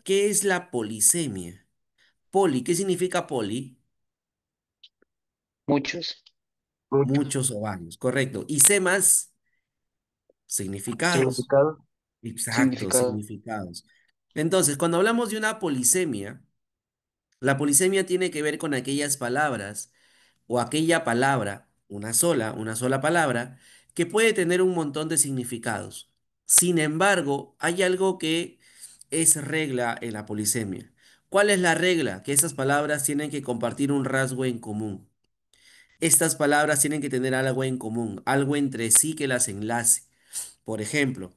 ¿Qué es la polisemia? Poli, ¿qué significa poli? Muchos. Muchos. Muchos o varios, correcto. Y semas, significados. Significado. Exacto, Significado. significados. Entonces, cuando hablamos de una polisemia, la polisemia tiene que ver con aquellas palabras o aquella palabra, una sola palabra, que puede tener un montón de significados. Sin embargo, hay algo que es regla en la polisemia. ¿Cuál es la regla? Que esas palabras tienen que compartir un rasgo en común. Estas palabras tienen que tener algo en común, algo entre sí que las enlace. Por ejemplo,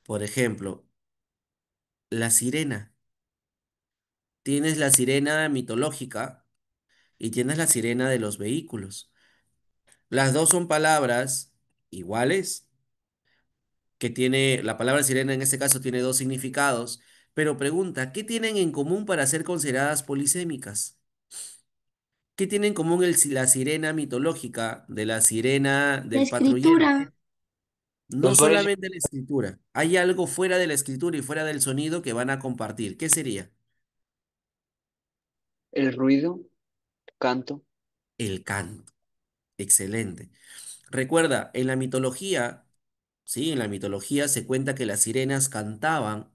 por ejemplo, la sirena. Tienes la sirena mitológica y tienes la sirena de los vehículos. Las dos son palabras iguales, que tiene, la palabra sirena en este caso tiene dos significados, pero pregunta, ¿qué tienen en común para ser consideradas polisémicas? ¿Qué tiene en común la sirena mitológica de la sirena La del patrullero? escritura, No Puntuación. solamente la escritura, hay algo fuera de la escritura y fuera del sonido que van a compartir. ¿Qué sería? El ruido. Canto. El canto. Excelente. Recuerda, en la mitología, sí, en la mitología se cuenta que las sirenas cantaban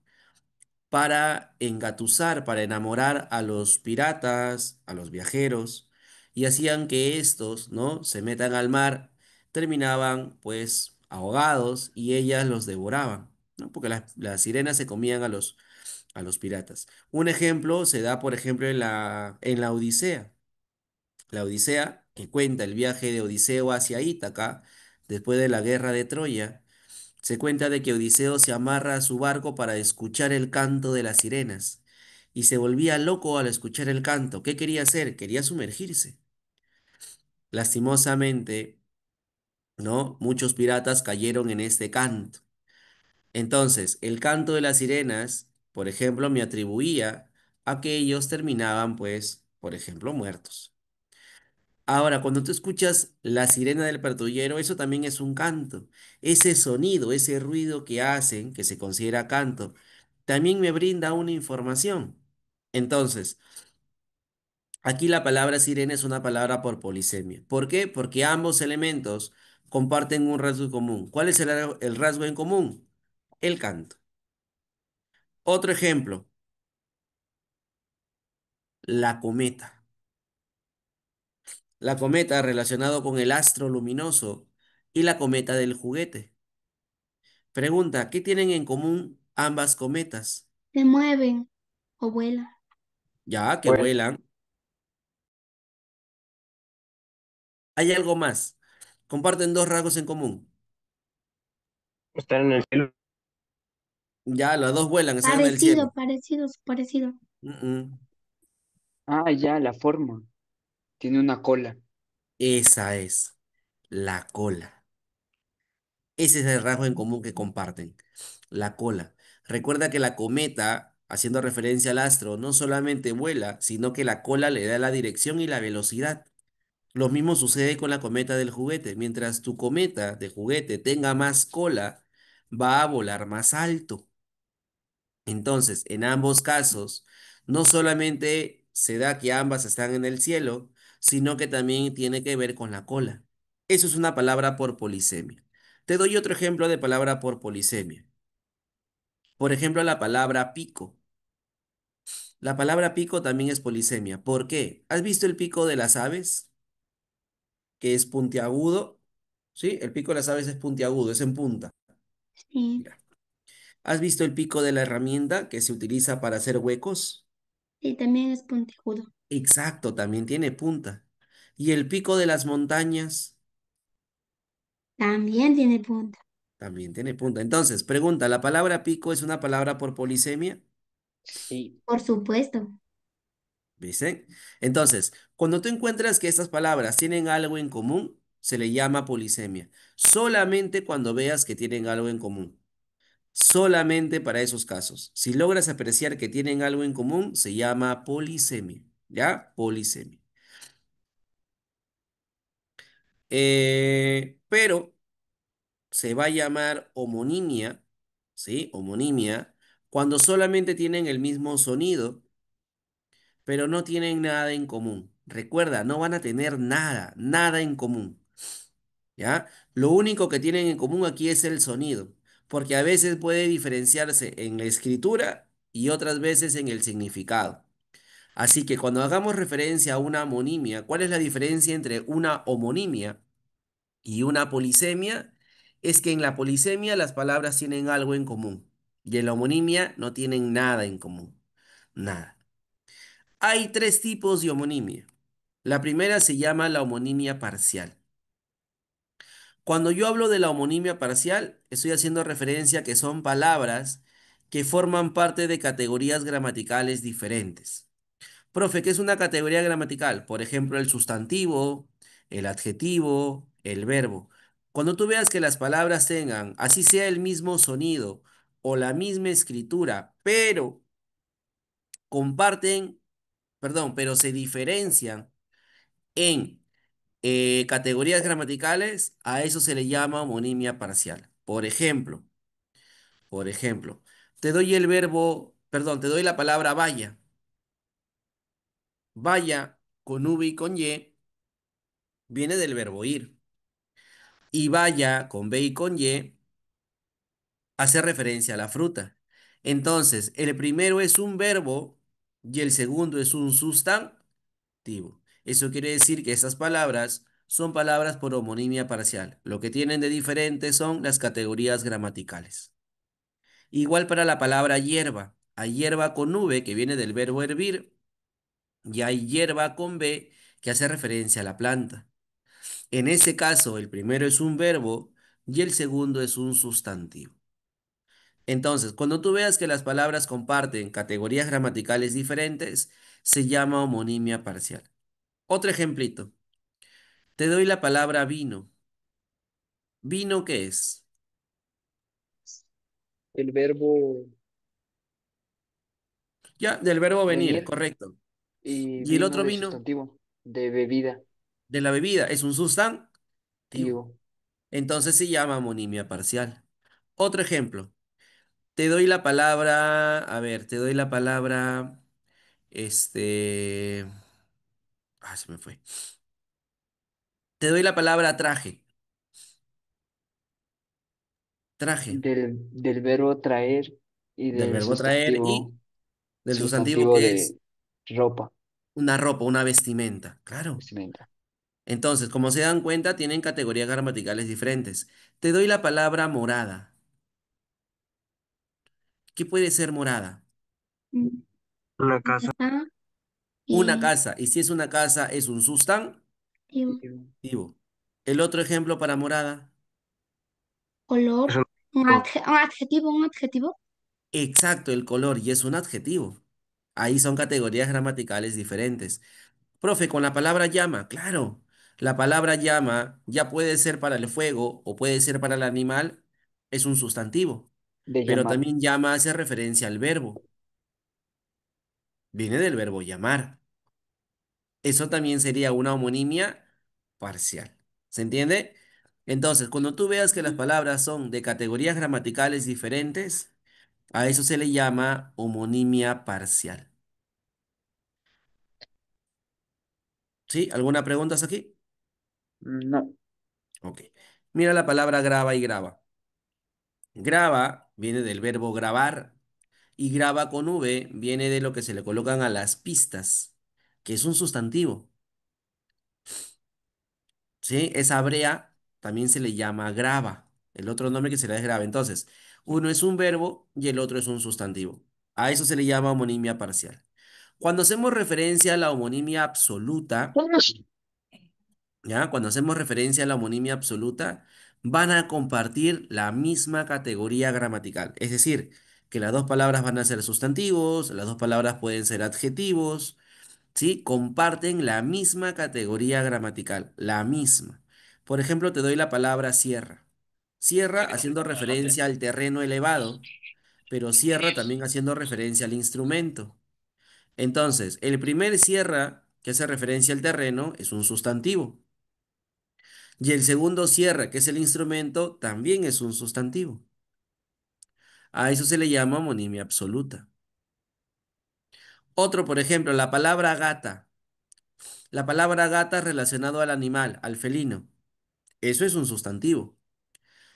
para engatusar, para enamorar a los piratas, a los viajeros, y hacían que estos, ¿no? Se metan al mar, terminaban pues ahogados y ellas los devoraban, ¿no? Porque las sirenas se comían a los piratas. Un ejemplo se da, por ejemplo, en la Odisea. La Odisea, que cuenta el viaje de Odiseo hacia Ítaca, después de la guerra de Troya, se cuenta de que Odiseo se amarra a su barco para escuchar el canto de las sirenas, y se volvía loco al escuchar el canto. ¿Qué quería hacer? Quería sumergirse. Lastimosamente, ¿no? Muchos piratas cayeron en este canto. Entonces, el canto de las sirenas, por ejemplo, me atribuía a que ellos terminaban, pues, por ejemplo, muertos. Ahora, cuando tú escuchas la sirena del patrullero, eso también es un canto. Ese sonido, ese ruido que hacen, que se considera canto, también me brinda una información. Entonces, aquí la palabra sirena es una palabra por polisemia. ¿Por qué? Porque ambos elementos comparten un rasgo común. ¿Cuál es el rasgo en común? El canto. Otro ejemplo, la cometa. La cometa relacionado con el astro luminoso y la cometa del juguete. Pregunta, ¿qué tienen en común ambas cometas? se mueven o vuelan. Ya que Bueno, vuelan. Hay algo más. Comparten dos rasgos en común. están en el cielo. Ya, las dos vuelan, están en el cielo. Parecido, parecido, parecido. Mm, mm. Ah, ya, la forma. Tiene una cola. Esa es la cola. Ese es el rasgo en común que comparten. La cola. Recuerda que la cometa, haciendo referencia al astro, no solamente vuela, sino que la cola le da la dirección y la velocidad. Lo mismo sucede con la cometa del juguete. Mientras tu cometa de juguete tenga más cola, va a volar más alto. Entonces, en ambos casos, no solamente se da que ambas están en el cielo, sino que también tiene que ver con la cola. Eso es una palabra por polisemia. Te doy otro ejemplo de palabra por polisemia. Por ejemplo, la palabra pico. La palabra pico también es polisemia. ¿Por qué? ¿Has visto el pico de las aves? Que es puntiagudo. ¿Sí? El pico de las aves es puntiagudo, es en punta. Sí, Mira. ¿Has visto el pico de la herramienta que se utiliza para hacer huecos? sí, también es puntiagudo. Exacto, también tiene punta. ¿Y el pico de las montañas? También tiene punta. También tiene punto. Entonces, pregunta, ¿la palabra pico es una palabra por polisemia? Sí, Por supuesto. ¿Viste? Entonces, cuando tú encuentras que estas palabras tienen algo en común, se le llama polisemia. Solamente cuando veas que tienen algo en común. Solamente para esos casos. Si logras apreciar que tienen algo en común, se llama polisemia. ¿Ya? Polisemia. Pero se va a llamar homonimia, ¿sí? Homonimia, cuando solamente tienen el mismo sonido, pero no tienen nada en común. Recuerda, no van a tener nada, nada en común, ¿ya? Lo único que tienen en común aquí es el sonido, porque a veces puede diferenciarse en la escritura y otras veces en el significado. Así que cuando hagamos referencia a una homonimia, ¿cuál es la diferencia entre una homonimia y una polisemia? Es que en la polisemia las palabras tienen algo en común y en la homonimia no tienen nada en común. Nada. Hay tres tipos de homonimia. La primera se llama la homonimia parcial. Cuando yo hablo de la homonimia parcial, estoy haciendo referencia a que son palabras que forman parte de categorías gramaticales diferentes. Profe, ¿qué es una categoría gramatical? Por ejemplo, el sustantivo, el adjetivo, el verbo. Cuando tú veas que las palabras tengan, así sea el mismo sonido o la misma escritura, pero comparten, perdón, pero se diferencian en categorías gramaticales, a eso se le llama homonimia parcial. Por ejemplo, te doy el verbo, perdón, te doy la palabra vaya. Vaya con V y con Y viene del verbo ir. Y vaya con B y con Y hace referencia a la fruta. Entonces, el primero es un verbo y el segundo es un sustantivo. Eso quiere decir que estas palabras son palabras por homonimia parcial. Lo que tienen de diferente son las categorías gramaticales. Igual para la palabra hierba. Hay hierba con V que viene del verbo hervir y hay hierba con B que hace referencia a la planta. En ese caso, el primero es un verbo y el segundo es un sustantivo. Entonces, cuando tú veas que las palabras comparten categorías gramaticales diferentes, se llama homonimia parcial. Otro ejemplito. Te doy la palabra vino. ¿Vino qué es? el verbo Ya, del verbo venir, venir correcto. y ¿Y el vino otro de vino? sustantivo, de bebida, De la bebida, es un sustantivo. tío, Entonces se llama homonimia parcial. Otro ejemplo. Te doy la palabra, a ver, te doy la palabra, este, se me fue. Te doy la palabra traje, traje, del verbo traer y del del verbo traer y del sustantivo sustantivo que es de ropa, una ropa, una vestimenta. Claro. vestimenta. Entonces, como se dan cuenta, tienen categorías gramaticales diferentes. Te doy la palabra morada. ¿Qué puede ser morada? Mm, una casa, Está Una y casa. Y si es una casa, es un sustantivo. tío, El otro ejemplo para morada. es color, un un adjetivo. Exacto, el color y es un adjetivo. Ahí son categorías gramaticales diferentes. Profe, con la palabra llama, claro. La palabra llama ya puede ser para el fuego o puede ser para el animal, es un sustantivo. de Pero llamar, también llama hace referencia al verbo. Viene del verbo llamar. Eso también sería una homonimia parcial. ¿Se entiende? Entonces, cuando tú veas que las palabras son de categorías gramaticales diferentes, a eso se le llama homonimia parcial. ¿Sí? ¿Alguna pregunta hasta aquí? no, Ok. Mira la palabra graba y graba. Graba viene del verbo grabar y graba con V viene de lo que se le colocan a las pistas, que es un sustantivo. ¿Sí? Esa brea también se le llama grava. El otro nombre que se le da es grava. Entonces, uno es un verbo y el otro es un sustantivo. A eso se le llama homonimia parcial. Cuando hacemos referencia a la homonimia absoluta, ¿ya? Cuando hacemos referencia a la homonimia absoluta, van a compartir la misma categoría gramatical. Es decir, que las dos palabras van a ser sustantivos, las dos palabras pueden ser adjetivos, ¿sí? Comparten la misma categoría gramatical, la misma. Por ejemplo, te doy la palabra sierra. Sierra haciendo referencia al terreno elevado, pero sierra también haciendo referencia al instrumento. Entonces, el primer sierra, que hace referencia al terreno, es un sustantivo. Y el segundo sierra, que es el instrumento, también es un sustantivo. A eso se le llama homonimia absoluta. Otro, por ejemplo, la palabra gata. La palabra gata relacionado al animal, al felino. Eso es un sustantivo.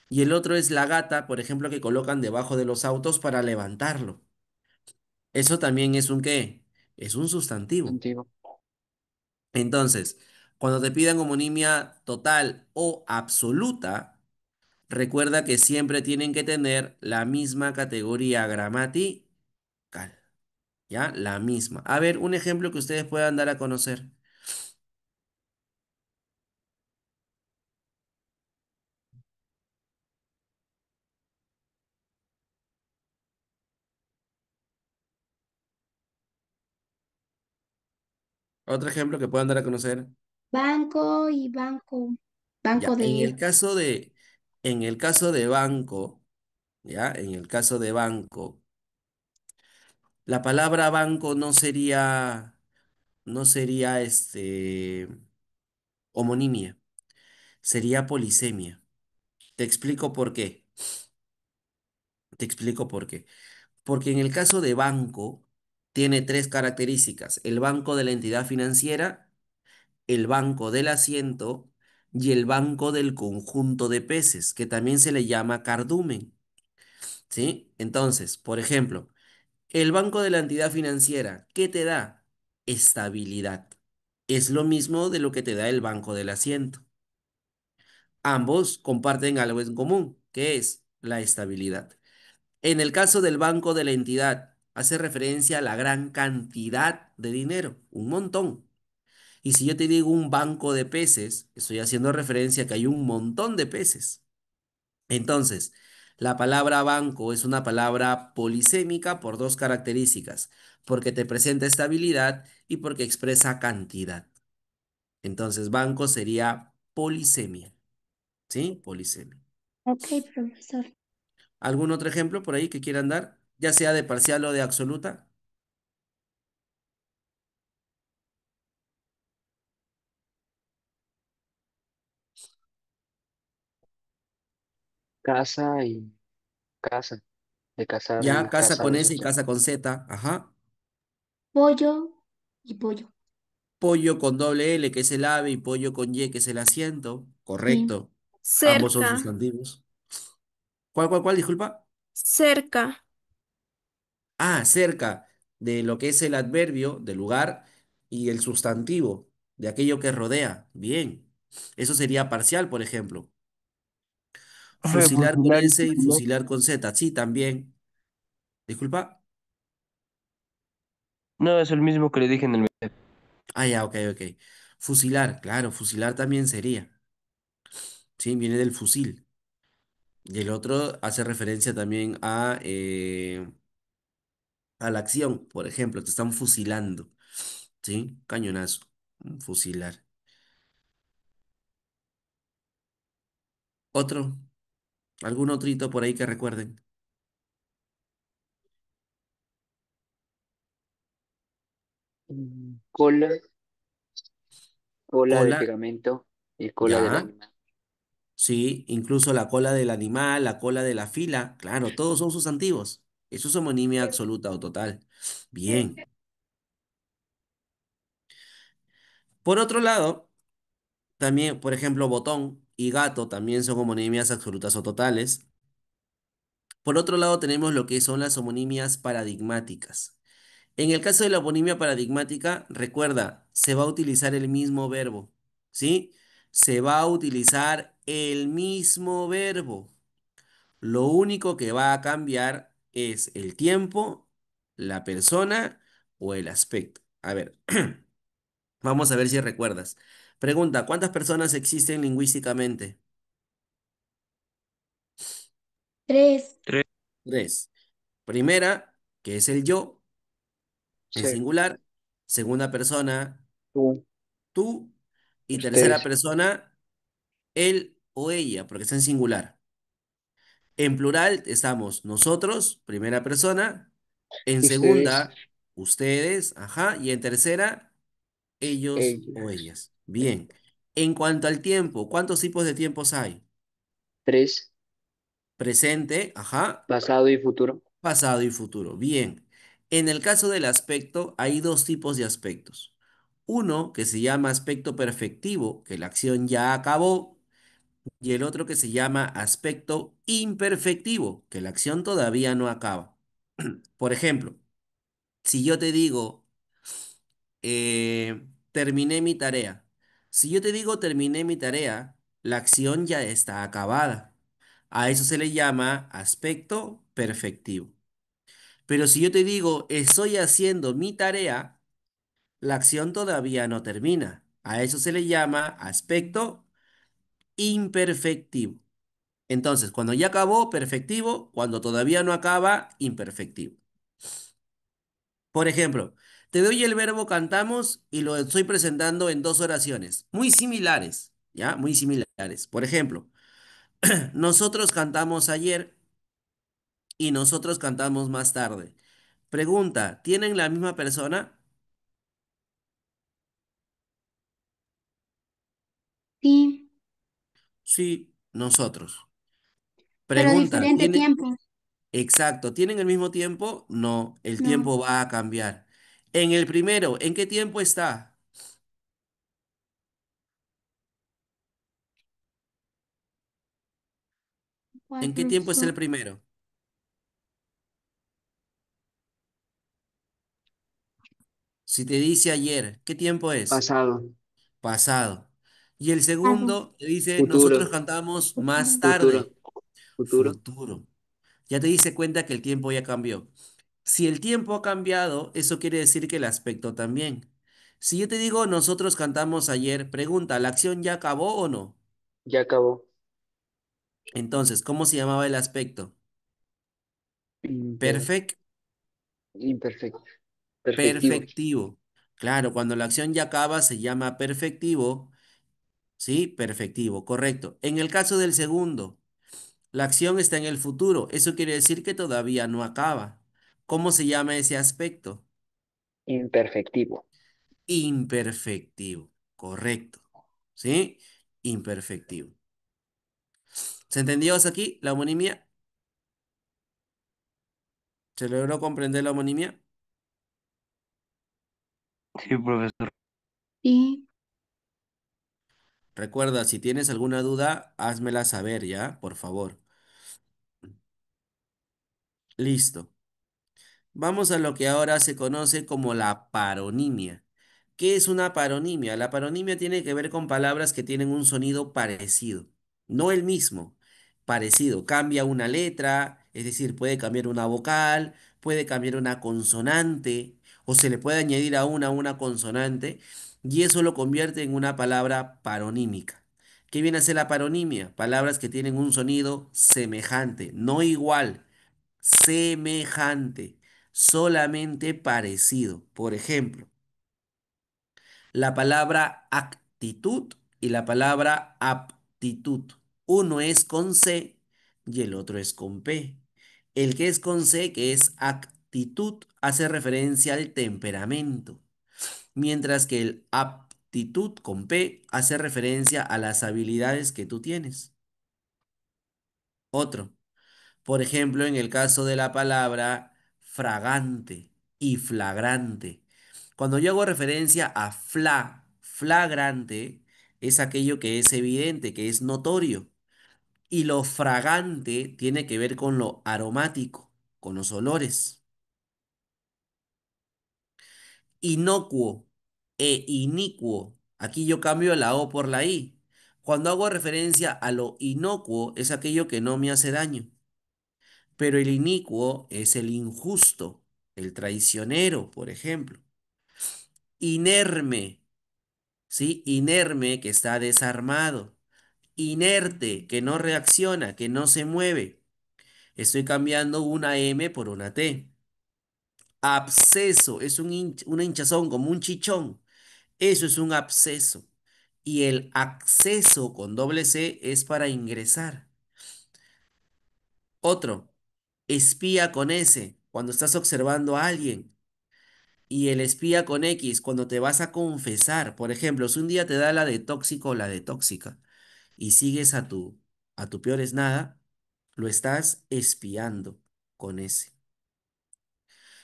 Y el otro es la gata, por ejemplo, que colocan debajo de los autos para levantarlo. Eso también es un ¿qué? Es un sustantivo. Contigo. Entonces, cuando te pidan homonimia total o absoluta, recuerda que siempre tienen que tener la misma categoría gramatical, ¿ya? La misma. A ver, un ejemplo que ustedes puedan dar a conocer. Otro ejemplo que puedan dar a conocer. Banco y banco. Ya, Banco de en el caso de banco, ¿ya? En el caso de banco, la palabra banco no sería homonimia, sería polisemia. Te explico por qué. Te explico por qué. Porque en el caso de banco, tiene tres características: el banco de la entidad financiera, el banco del asiento y el banco del conjunto de peces, que también se le llama cardumen, ¿sí? Entonces, por ejemplo, el banco de la entidad financiera, ¿qué te da? Estabilidad. Es lo mismo de lo que te da el banco del asiento. Ambos comparten algo en común, que es la estabilidad. En el caso del banco de la entidad, hace referencia a la gran cantidad de dinero, un montón. Y si yo te digo un banco de peces, estoy haciendo referencia a que hay un montón de peces. Entonces, la palabra banco es una palabra polisémica por dos características: porque te presenta estabilidad y porque expresa cantidad. Entonces, banco sería polisemia, ¿sí? Polisemia. Ok, profesor. ¿Algún otro ejemplo por ahí que quieran dar? Ya sea de parcial o de absoluta. Casa y casa. De cazar Ya, y casa con cazador. S y casa con Z. Ajá. Pollo y pollo. Pollo con doble L, que es el ave, y pollo con Y, que es el asiento. Sí. Correcto. Ambos son Cerca, sustantivos. ¿Cuál? Disculpa. cerca. Ah, cerca de lo que es el adverbio del lugar y el sustantivo de aquello que rodea. Bien. Eso sería parcial, por ejemplo. Profe, Fusilar con fusilar y S y fusilar. fusilar con Z. Sí, también. Disculpa. No, es el mismo que le dije en el... Ah, ya, ok. Fusilar, claro, fusilar también sería. Sí, viene del fusil. Y el otro hace referencia también a la acción. Por ejemplo, te están fusilando. ¿Sí? Cañonazo. Fusilar. Otro. ¿Algún otrito por ahí que recuerden? Cola, cola de Cola, pegamento y cola del ya. animal. Sí, incluso la cola del animal, la cola de la fila. Claro, todos son sustantivos. Eso es homonimia absoluta o total. Bien. Por otro lado, también, por ejemplo, botón y gato también son homonimias absolutas o totales. Por otro lado, tenemos lo que son las homonimias paradigmáticas. En el caso de la homonimia paradigmática, recuerda, se va a utilizar el mismo verbo, ¿sí? Se va a utilizar el mismo verbo. Lo único que va a cambiar es el tiempo, la persona o el aspecto. A ver, vamos a ver si recuerdas. Pregunta: ¿cuántas personas existen lingüísticamente? Tres. Tres. Tres. Primera, que es el yo, en Sí. singular. Segunda persona, Tú. tú. Y tercera Ustedes. persona, él o ella, porque está en singular. En plural estamos nosotros, primera persona. En Ustedes. segunda, ustedes, ajá. Y en tercera, ellos o Ellas. ellas. Bien. En cuanto al tiempo, ¿cuántos tipos de tiempos hay? Tres. Presente, ajá. Pasado y futuro. Pasado y futuro. Bien. En el caso del aspecto, hay dos tipos de aspectos. Uno que se llama aspecto perfectivo, que la acción ya acabó, y el otro que se llama aspecto imperfectivo, que la acción todavía no acaba. Por ejemplo, si yo te digo, terminé mi tarea. Si yo te digo terminé mi tarea, la acción ya está acabada. A eso se le llama aspecto perfectivo. Pero si yo te digo estoy haciendo mi tarea, la acción todavía no termina. A eso se le llama aspecto imperfectivo. Entonces, cuando ya acabó, perfectivo; cuando todavía no acaba, imperfectivo. Por ejemplo, te doy el verbo cantamos y lo estoy presentando en dos oraciones, muy similares, ¿ya? Muy similares. Por ejemplo, nosotros cantamos ayer y nosotros cantamos más tarde. Pregunta, ¿tienen la misma persona? Sí, Sí, nosotros. pero Pregunta, diferente ¿tienen? tiempo. Exacto, ¿tienen el mismo tiempo? No, el No, tiempo va a cambiar. En el primero, ¿en qué tiempo está? ¿cuál ¿En qué tiempo está profesor? el primero? Si te dice ayer, ¿qué tiempo es? Pasado. Pasado. Y el Algo. segundo te dice, nosotros Futuro. cantamos más Futuro. Futuro. tarde. Futuro. Futuro. Ya te diste cuenta que el tiempo ya cambió. Si el tiempo ha cambiado, eso quiere decir que el aspecto también. Si yo te digo, nosotros cantamos ayer, pregunta, ¿la acción ya acabó o no? Ya acabó. Entonces, ¿cómo se llamaba el aspecto? Imper- Perfect, imperfecto. Perfectivo. perfectivo. Claro, cuando la acción ya acaba se llama perfectivo. Sí, perfectivo, correcto. En el caso del segundo, la acción está en el futuro. Eso quiere decir que todavía no acaba. ¿Cómo se llama ese aspecto? Imperfectivo. Imperfectivo, correcto. ¿Sí? Imperfectivo. ¿Se entendió hasta aquí la homonimia? ¿Se logró comprender la homonimia? Sí, profesor. Sí, Recuerda, si tienes alguna duda, házmela saber, ¿ya? Por favor. Listo. Vamos a lo que ahora se conoce como la paronimia. ¿Qué es una paronimia? La paronimia tiene que ver con palabras que tienen un sonido parecido, no el mismo, parecido. Cambia una letra, es decir, puede cambiar una vocal, puede cambiar una consonante o se le puede añadir a una consonante y eso lo convierte en una palabra paronímica. ¿Qué viene a ser la paronimia? Palabras que tienen un sonido semejante, no igual, semejante, solamente parecido. Por ejemplo, la palabra actitud y la palabra aptitud. Uno es con C y el otro es con P. El que es con C, que es actitud, hace referencia al temperamento, mientras que el aptitud con P hace referencia a las habilidades que tú tienes. Otro. Por ejemplo, en el caso de la palabra fragante y flagrante. Cuando yo hago referencia a flagrante, es aquello que es evidente, que es notorio. Y lo fragante tiene que ver con lo aromático, con los olores. Inocuo e inicuo. Aquí yo cambio la O por la I. Cuando hago referencia a lo inocuo, es aquello que no me hace daño. Pero el inicuo es el injusto, el traicionero, por ejemplo. Inerme, ¿sí? Inerme, que está desarmado. Inerte, que no reacciona, que no se mueve. Estoy cambiando una M por una T. Absceso es una hinchazón como un chichón. Eso es un absceso. Y el acceso con doble C es para ingresar. Otro, espía con S, cuando estás observando a alguien. Y el espía con X, cuando te vas a confesar. Por ejemplo, si un día te da la de tóxico o la de tóxica y sigues a tu peor es nada, lo estás espiando con S.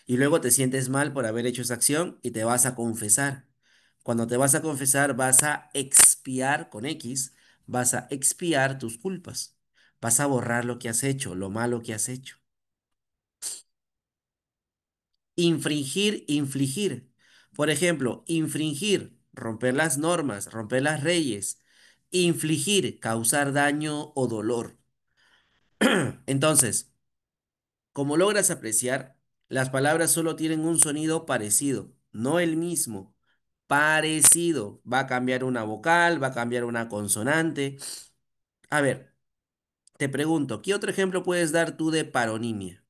Y luego te sientes mal por haber hecho esa acción y te vas a confesar. Cuando te vas a confesar, vas a expiar con X, vas a expiar tus culpas. Vas a borrar lo que has hecho, lo malo que has hecho. Infringir, infligir. Por ejemplo, infringir, romper las normas, romper las leyes. Infligir, causar daño o dolor. Entonces, como logras apreciar, las palabras solo tienen un sonido parecido, no el mismo. Parecido. Va a cambiar una vocal, va a cambiar una consonante. A ver, te pregunto, ¿qué otro ejemplo puedes dar tú de paronimia?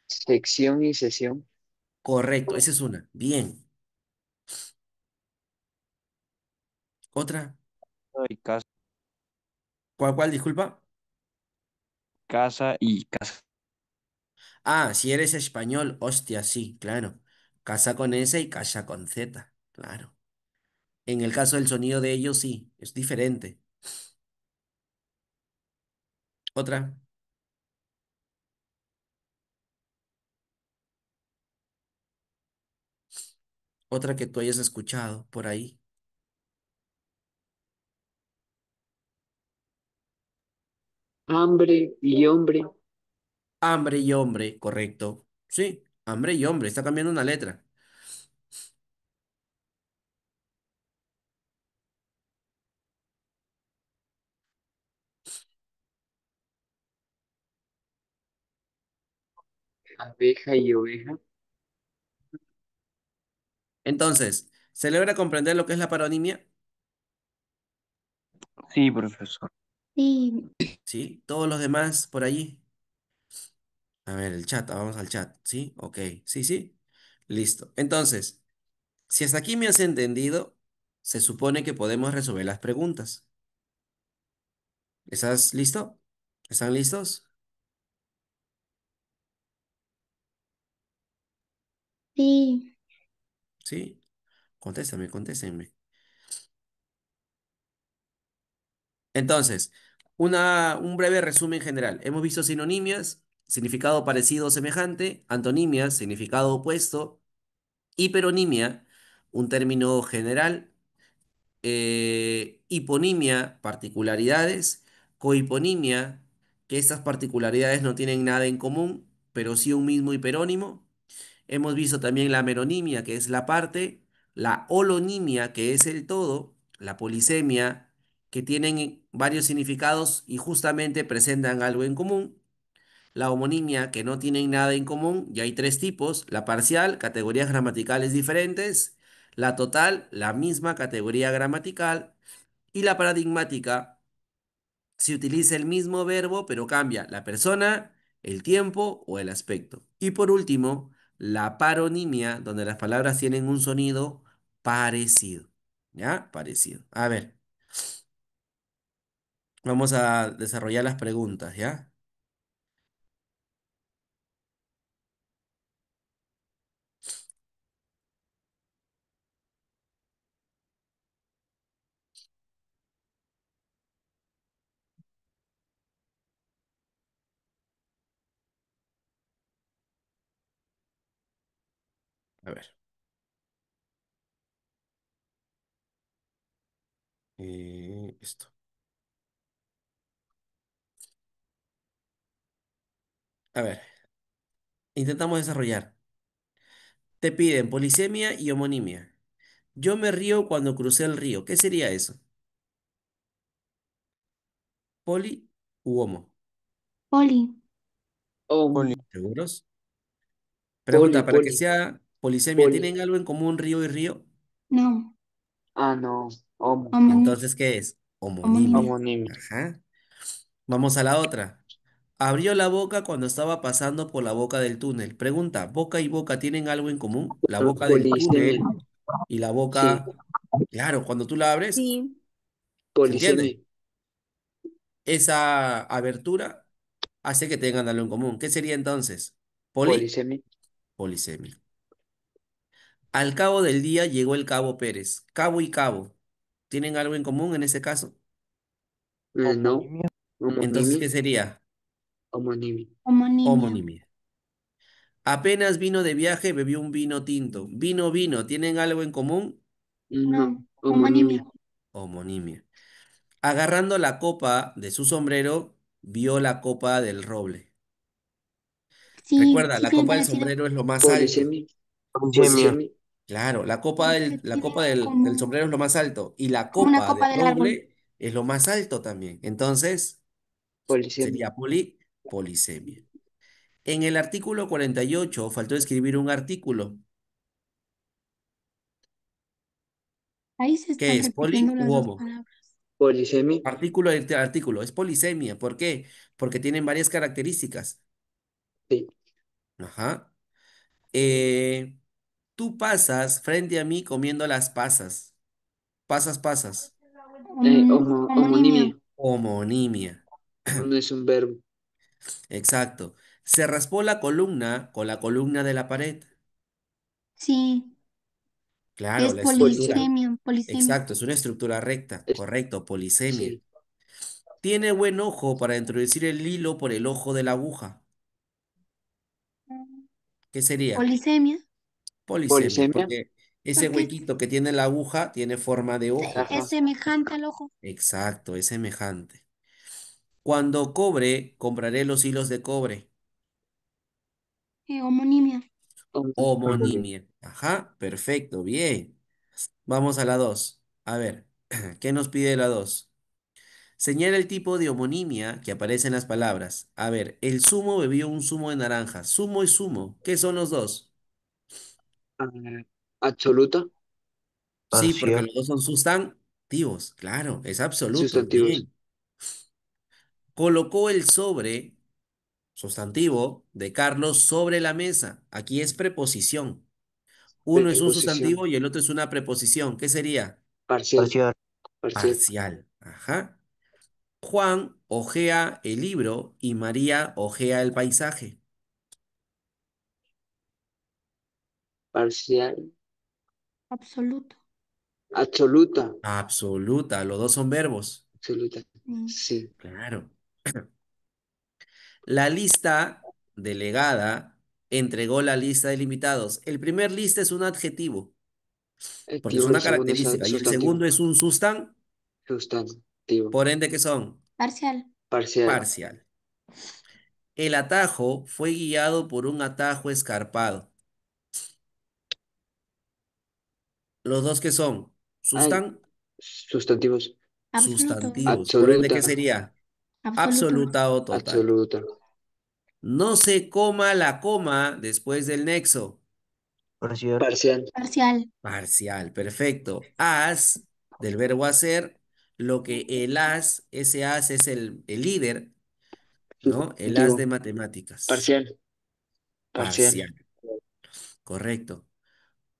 Sección y sesión. Correcto, esa es una. Bien. ¿Otra? Y casa, ¿Cuál, disculpa? casa y casa. Ah, si eres español, hostia, sí, claro. Casa con S y casa con Z, claro. En el caso del sonido de ellos, sí, es diferente. Otra, otra que tú hayas escuchado por ahí. Hambre y hombre. Hambre y hombre, correcto. Sí, hambre y hombre, está cambiando una letra. Abeja y oveja. Entonces, ¿se logra comprender lo que es la paronimia? Sí, profesor. sí, ¿Sí? Todos los demás por allí. A ver, el chat, vamos al chat. ¿Sí? Ok, sí, sí. Listo. Entonces, si hasta aquí me has entendido, se supone que podemos resolver las preguntas. ¿Estás listo? ¿Están listos? sí, Sí. Contéstenme. Entonces, un breve resumen general. Hemos visto sinonimias, significado parecido o semejante, antonimias, significado opuesto, hiperonimia, un término general, hiponimia, particularidades, cohiponimia, que estas particularidades no tienen nada en común, pero sí un mismo hiperónimo. Hemos visto también la meronimia, que es la parte, la holonimia, que es el todo, la polisemia, que tienen varios significados y justamente presentan algo en común. La homonimia, que no tienen nada en común, y hay tres tipos, la parcial, categorías gramaticales diferentes, la total, la misma categoría gramatical, y la paradigmática, se utiliza el mismo verbo, pero cambia la persona, el tiempo o el aspecto. Y por último, la paronimia, donde las palabras tienen un sonido parecido. ¿Ya? Parecido. A ver, vamos a desarrollar las preguntas, ¿ya? A ver. Esto. A ver, intentamos desarrollar. Te piden polisemia y homonimia. Yo me río cuando crucé el río. ¿Qué sería eso? ¿Poli u homo? poli, Poli, ¿Seguros? Poli, Pregunta, para que poli, sea polisemia, poli. ¿tienen algo en común río y río? no, Ah, no. Homo. homo, Entonces, ¿qué es? homonimia, Homonimia. Homonimia. Ajá. Vamos a la otra. Abrió la boca cuando estaba pasando por la boca del túnel. Pregunta, ¿boca y boca tienen algo en común? La boca del Polisemia. túnel y la Sí. boca, claro, cuando tú la abres, Sí. ¿se entiende? Polisemia. Esa abertura hace que tengan algo en común. ¿Qué sería entonces? Poli, Polisemia. polisemia. Al cabo del día llegó el cabo Pérez. Cabo y cabo, ¿tienen algo en común en ese caso? No. Homonimia. Entonces, Homonimia. ¿qué sería? Homonimia. Homonimia. Homonimia. Apenas vino de viaje, bebió un vino tinto. Vino, vino, ¿tienen algo en común? No. No. Homonimia. Homonimia. Homonimia. Agarrando la copa de su sombrero, vio la copa del roble. Sí, Recuerda, sí la tiene copa del parecido. sombrero es lo más alto. Polisemia. Polisemia. Polisemia. Claro, Porque la tiene copa del como, sombrero es lo más alto y la como una copa copa del del árbol. roble es lo más alto también. Entonces, Polisemia. sería polisemia. En el artículo 48 faltó escribir un artículo. Ahí se ¿Qué están es? repitiendo ¿Poli las u dos homo? palabras. Polisemia. Artículo, es polisemia. ¿Por qué? Porque tienen varias características. Sí. Ajá. Eh, Tú pasas frente a mí comiendo las pasas. Pasas, pasas. Homonimia. Homonimia. Homonimia. No es un verbo. Exacto. Se raspó la columna con la columna de la pared. Sí, Claro, es la estructura. Polisemia. polisemia. Polisemia. Exacto, es una estructura recta. Es- Correcto, polisemia. sí. Tiene buen ojo para introducir el hilo por el ojo de la aguja. ¿Qué sería? Polisemia. Polisemia, Polisemia. porque ese Porque huequito que tiene la aguja tiene forma de ojo, es Ajá. pues. semejante al ojo. Exacto, es semejante. Cuando cobre, compraré los hilos de cobre. Homonimia. Homonimia. Homonimia. Ajá, perfecto, bien. Vamos a la 2. A ver, ¿qué nos pide la 2? Señala el tipo de homonimia que aparece en las palabras. A ver, el zumo bebió un zumo de naranja. Zumo y zumo. ¿Qué son los dos? Ah, absoluta. Sí, porque Parcial. los dos son sustantivos. Claro, es absoluto. Sustantivos. Bien. Colocó el sobre, sustantivo, de Carlos sobre la mesa. Aquí es preposición. Uno es un sustantivo Preposición. y el otro es una preposición. ¿Qué sería? Parcial. Parcial. Parcial. Parcial. Ajá. Juan ojea el libro y María ojea el paisaje. Parcial. Absoluto. Absoluta. Absoluta, los dos son verbos. Absoluta. Mm. Sí. Claro. La lista delegada entregó la lista de invitados. El primer lista es un adjetivo, porque es Activo. El una segundo es característica, y el sustantivo. segundo es un Sustantivo. por ende, ¿qué son? Parcial. Parcial. Parcial. El atajo fue guiado por un atajo escarpado. Los dos que son Ay, sustantivos. Absoluto. sustantivos. Por ende, Absoluta. ¿qué sería? Absoluto. Absoluta o total. Absoluta. No se coma la coma después del nexo. Parcial. Parcial. Parcial. Parcial, perfecto. Haz del verbo hacer lo que el haz, ese haz es el líder, ¿no? El haz de Sustantivo. matemáticas. Parcial. Parcial. Parcial, correcto.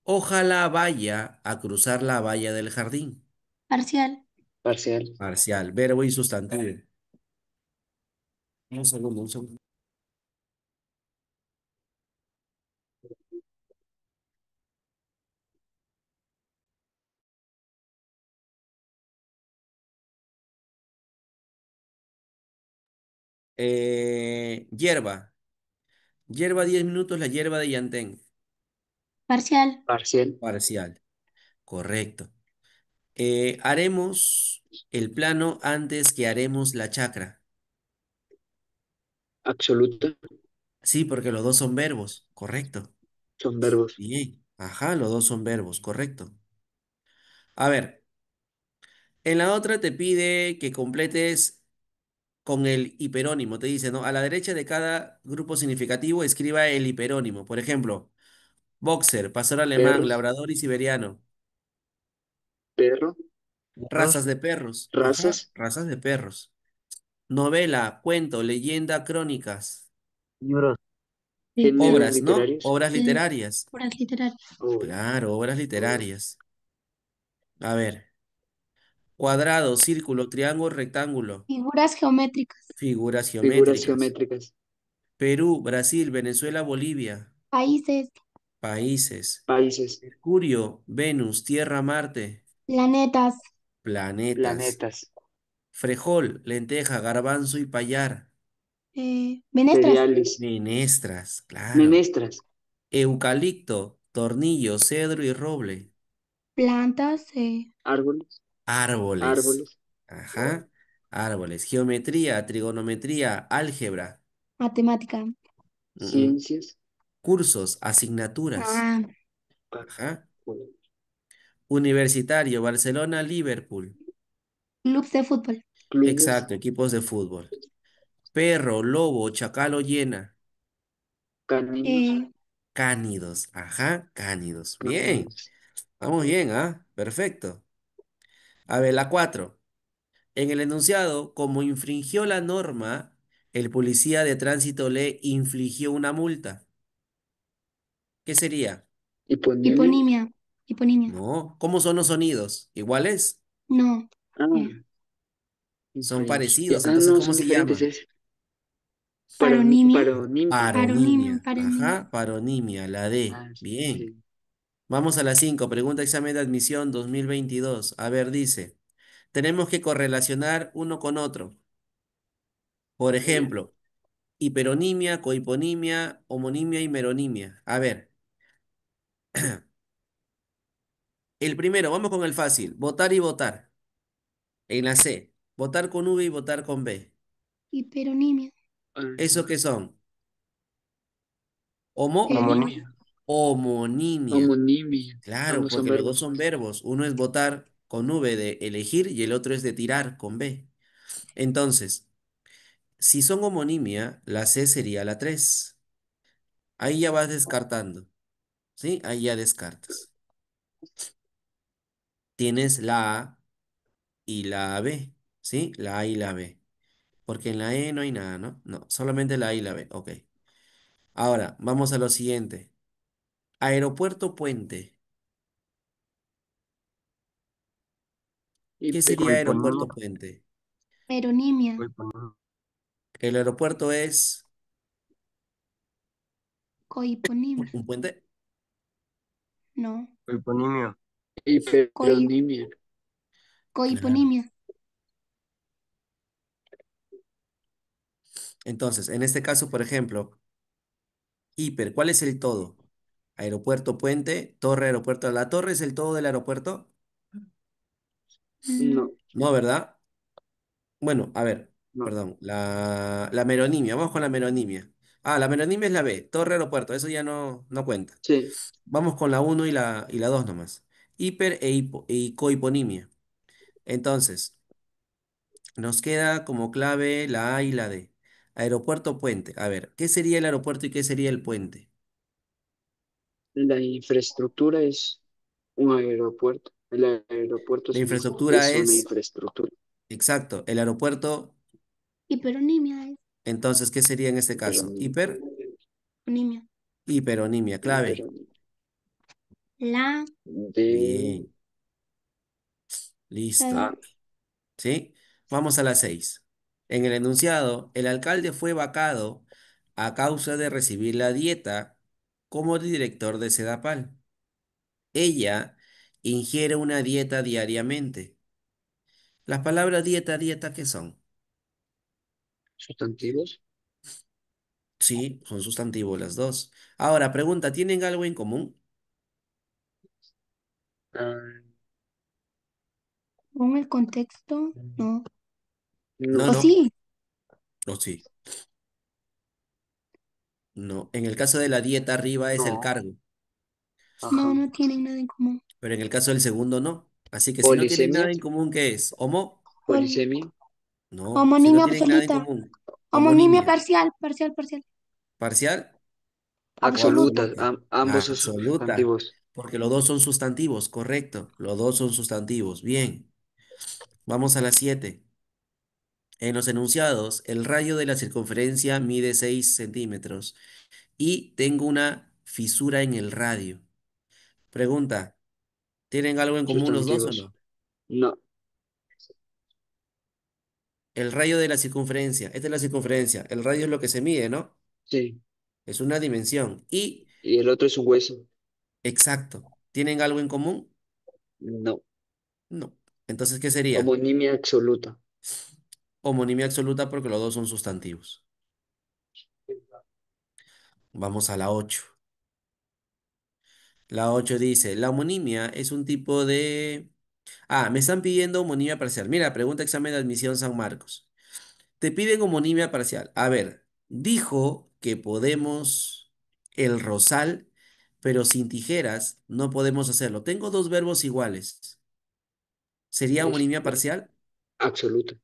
Ojalá vaya a cruzar la valla del jardín. Parcial. Parcial. Parcial, verbo y sustantivo. Un segundo, un segundo. Hierba. Hierba 10 minutos, la hierba de Yantén. Parcial. Parcial. Parcial, correcto. Haremos el plano antes que haremos la chacra. Absoluta. Sí, porque los dos son verbos, correcto. Son verbos. Bien, ajá, los dos son verbos, correcto. A ver, en la otra te pide que completes con el hiperónimo. Te dice, ¿no? A la derecha de cada grupo significativo escriba el hiperónimo. Por ejemplo, boxer, pastor alemán, Perro. labrador y siberiano. Perro. Razas Perros. de perros, ajá, Razas. razas de perros. Novela, cuento, leyenda, crónicas. Libros. Géneros Obras, ¿no? literarios. Obras Eh, literarias. Obras literarias. Obras. Claro, obras Obras. literarias. A ver, cuadrado, círculo, triángulo, rectángulo. Figuras geométricas. Figuras Figuras geométricas. geométricas. Perú, Brasil, Venezuela, Bolivia. Países. Países. Países. Mercurio, Venus, Tierra, Marte. Planetas. Planetas. Planetas. Frejol, lenteja, garbanzo y payar. Menestras. Cereales. Menestras, claro. Menestras. Eucalipto, tornillo, cedro y roble. Plantas. Árboles. Árboles. Árboles. Ajá. Árboles. Geometría, trigonometría, álgebra. Matemática. Mm, mm. Ciencias. Cursos, asignaturas. Ah, pa- Ajá. Universitario, Barcelona, Liverpool. clubs de fútbol. Clubes. Exacto, equipos de fútbol. Perro, lobo, chacal o hiena. Caninos. Eh, Cánidos. Ajá, cánidos. Bien. Cánidos. Vamos bien, ¿ah? Perfecto. A ver, la 4. En el enunciado, como infringió la norma, el policía de tránsito le infligió una multa. ¿Qué sería? Hiponimia. hiponimia. Hiponimia. No. ¿Cómo son los sonidos? ¿Iguales? No. Ah, Eh, Son infringir. parecidos. Ah, Entonces, no, ¿cómo son se diferentes. llama? Es paronimia. paronimia. Paronimia. Paronimia. Paronimia. Ajá, paronimia, la D. Ah, Bien. sí. Vamos a la 5. Pregunta examen de admisión 2022. A ver, dice. Tenemos que correlacionar uno con otro. Por Ya. ejemplo, hiperonimia, cohiponimia, homonimia y meronimia. A ver, el primero, vamos con el fácil. Votar y votar. En la C, votar con V y votar con B. Hiperonimia. Ah, ¿Eso qué son? Homo, Digo, Homonimia. homonimia. homonimia. Claro, Ambos son porque los dos verbos. son verbos. Uno es votar con V de elegir y el otro es de tirar con B. Entonces, si son homonimia, la C sería la 3. Ahí ya vas descartando, ¿sí? Ahí ya descartas. Tienes la A y la B, ¿sí? La A y la B. Porque en la E no hay nada, ¿no? No, solamente la A y la B. Ok. Ahora, vamos a lo siguiente. Aeropuerto Puente. ¿Qué sería Hiperonimia. Coiponimia. Aeropuerto Puente? peronimia. Coiponimia. El aeropuerto es Cohiponimia. un puente. No. Coiponimia. Coi, Hiperonimia. Claro. cohiponimia. Entonces, en este caso, por ejemplo, hiper, ¿cuál es el todo? Aeropuerto Puente, torre, aeropuerto. ¿La torre es el todo del aeropuerto? Mm, No, No, ¿verdad? Bueno, a ver, no. perdón. La meronimia, vamos con la meronimia. Ah, la meronimia es la B, torre, aeropuerto, eso ya no cuenta. Sí, Vamos con la uno y la 2 nomás. Hiper y cohiponimia. Entonces, nos queda como clave la A y la D. Aeropuerto puente. A ver, ¿qué sería el aeropuerto y qué sería el puente? la infraestructura es un aeropuerto. El aeropuerto La infraestructura es una es, infraestructura. exacto, el aeropuerto. hiperonimia es Entonces, ¿qué sería en este caso? Hiperonimia. Hiper, hiponimia. hiperonimia, clave. Hiperonimia. La, De Bien, la, A. listo. ¿Sí? Vamos a la 6. En el enunciado, el alcalde fue vacado a causa de recibir la dieta como director de Sedapal. Ella ingiere una dieta diariamente. Las palabras dieta, dieta, ¿qué son? Sustantivos. Sí, son sustantivos las dos. Ahora, pregunta, ¿tienen algo en común? Ah, con el contexto. No. No, no. O no, sí. no, sí, no. En el caso de la dieta arriba es el No. cargo, No, Ajá. no tienen nada en común. pero en el caso del segundo no. Así que si no tienen Polisemia. nada en común, ¿qué es? ¿Homo? Pol- Polisemia. No, si no homonimia tienen nada en absoluta. común. Homonimia Homonimia. parcial. Parcial, parcial. ¿Parcial o Absoluta. Absolutas. absoluta? Ambos Ah, son absoluta. sustantivos. Porque los dos son sustantivos, correcto. Los dos son sustantivos. Bien. Vamos a las 7. En los enunciados, el radio de la circunferencia mide 6 centímetros y tengo una fisura en el radio. Pregunta, ¿tienen algo en común los dos o Sustantivos. no? No. El radio de la circunferencia, esta es la circunferencia, el radio es lo que se mide, ¿no? Sí. Es una dimensión. Y, Y el otro es un hueso. exacto, ¿tienen algo en común? No. No. Entonces, ¿qué sería? Homonimia absoluta. Homonimia absoluta porque los dos son sustantivos. Vamos a la 8. La 8 dice, la homonimia es un tipo de... Ah, me están pidiendo homonimia parcial. Mira, pregunta examen de admisión San Marcos. Te piden homonimia parcial. A ver, dijo que podemos el rosal, pero sin tijeras no podemos hacerlo. Tengo dos verbos iguales. ¿Sería Es homonimia parcial? absoluta.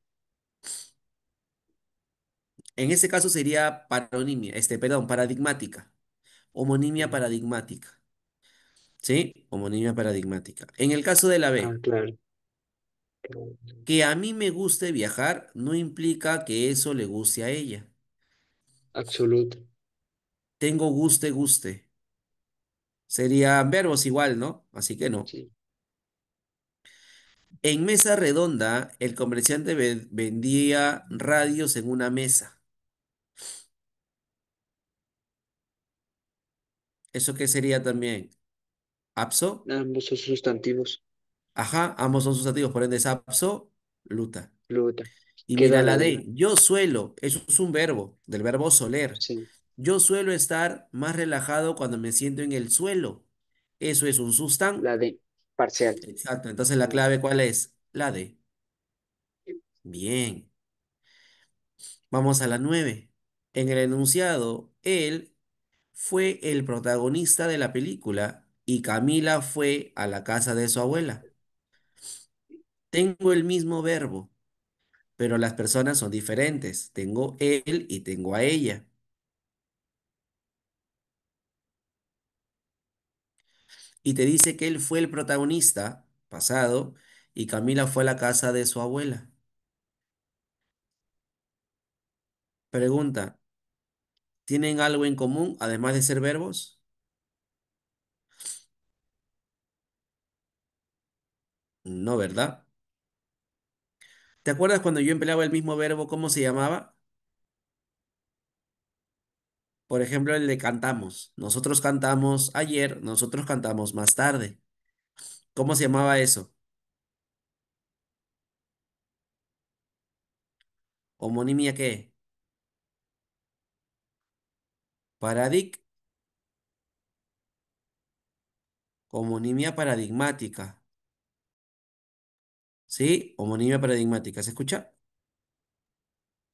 En este caso sería paronimia, perdón, paradigmática. Homonimia paradigmática. ¿Sí? Homonimia paradigmática. En el caso de la Ah, B, claro. Claro. que a mí me guste viajar no implica que eso le guste a ella. Absoluta. Tengo guste, guste. Serían verbos igual, ¿no? Así que no. Sí. En mesa redonda, el comerciante vendía radios en una mesa. ¿Eso qué sería también? ¿Apso? Ambos son sustantivos. Ajá, ambos son sustantivos, por ende es absoluta. Absoluta. Y mira Queda la la D. D, yo suelo, eso es un verbo, del verbo soler. Sí. Yo suelo estar más relajado cuando me siento en el suelo. Eso es un sustan. La D. Parcial. Exacto, entonces la clave ¿cuál es? La D. Bien, vamos a la 9. En el enunciado, él fue el protagonista de la película y Camila fue a la casa de su abuela. Tengo el mismo verbo, pero las personas son diferentes. Tengo él y tengo a ella. Y te dice que él fue el protagonista, pasado, y Camila fue a la casa de su abuela. Pregunta, ¿tienen algo en común además de ser verbos? No, ¿verdad? ¿Te acuerdas cuando yo empleaba el mismo verbo, cómo se llamaba? Por ejemplo, el de cantamos. Nosotros cantamos ayer, nosotros cantamos más tarde. ¿Cómo se llamaba eso? ¿Homonimia qué? Paradig, homonimia paradigmática. ¿Sí? Homonimia paradigmática. ¿Se escucha?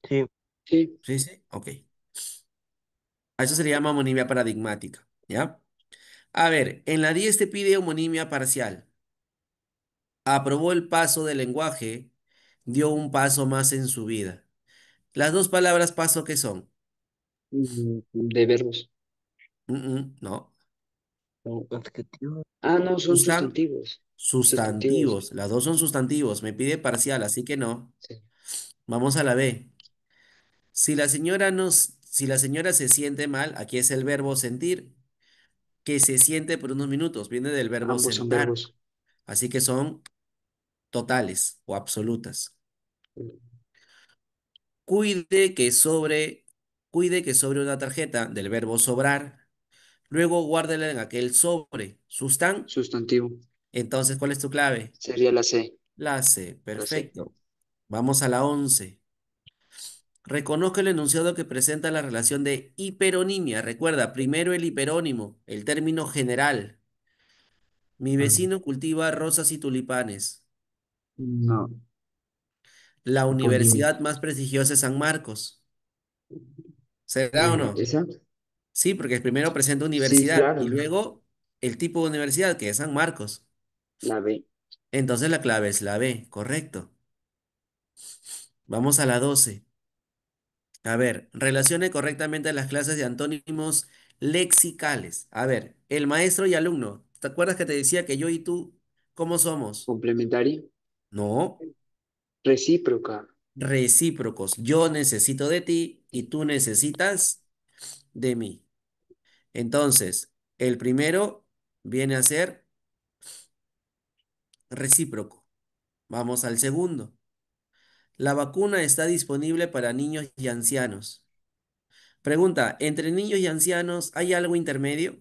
Sí, Sí. Sí, sí. Ok. A eso se le llama homonimia paradigmática. ¿Ya? A ver, en la 10 te pide homonimia parcial. Aprobó el paso del lenguaje, dio un paso más en su vida. Las dos palabras paso, ¿qué son? De verbos. No. adjetivo. Ah, no, son Sustan sustantivos. Sustantivos. sustantivos. Las dos son sustantivos. Me pide parcial, así que no. Sí. Vamos a la B. Si la señora se siente mal, aquí es el verbo sentir, que se siente por unos minutos. Viene del verbo Ambos son sentar. verbos. Así que son totales o absolutas. Cuide que sobre, cuide que sobre una tarjeta del verbo sobrar. Luego guárdela en aquel sobre. ¿Sustan? Sustantivo. Entonces, ¿cuál es tu clave? Sería la C. La C. La C. Perfecto. Vamos a la 11. Reconozca el enunciado que presenta la relación de hiperonimia. Recuerda, primero el hiperónimo, el término general. Mi Mm, vecino cultiva rosas y tulipanes. No. La Toponimia. universidad más prestigiosa es San Marcos. ¿Será o no? ¿Esa? Sí, porque primero presenta Sí, universidad y claro. luego el tipo de universidad, que es San Marcos. La B. Entonces la clave es la B, correcto. Vamos a la 12. A ver, relacione correctamente las clases de antónimos lexicales. A ver, el maestro y alumno. ¿Te acuerdas que te decía que yo y tú, ¿cómo somos? Complementaria. No, Recíproca. recíprocos. Yo necesito de ti y tú necesitas de mí. Entonces, el primero viene a ser recíproco. Vamos al segundo. La vacuna está disponible para niños y ancianos. Pregunta, ¿entre niños y ancianos hay algo intermedio?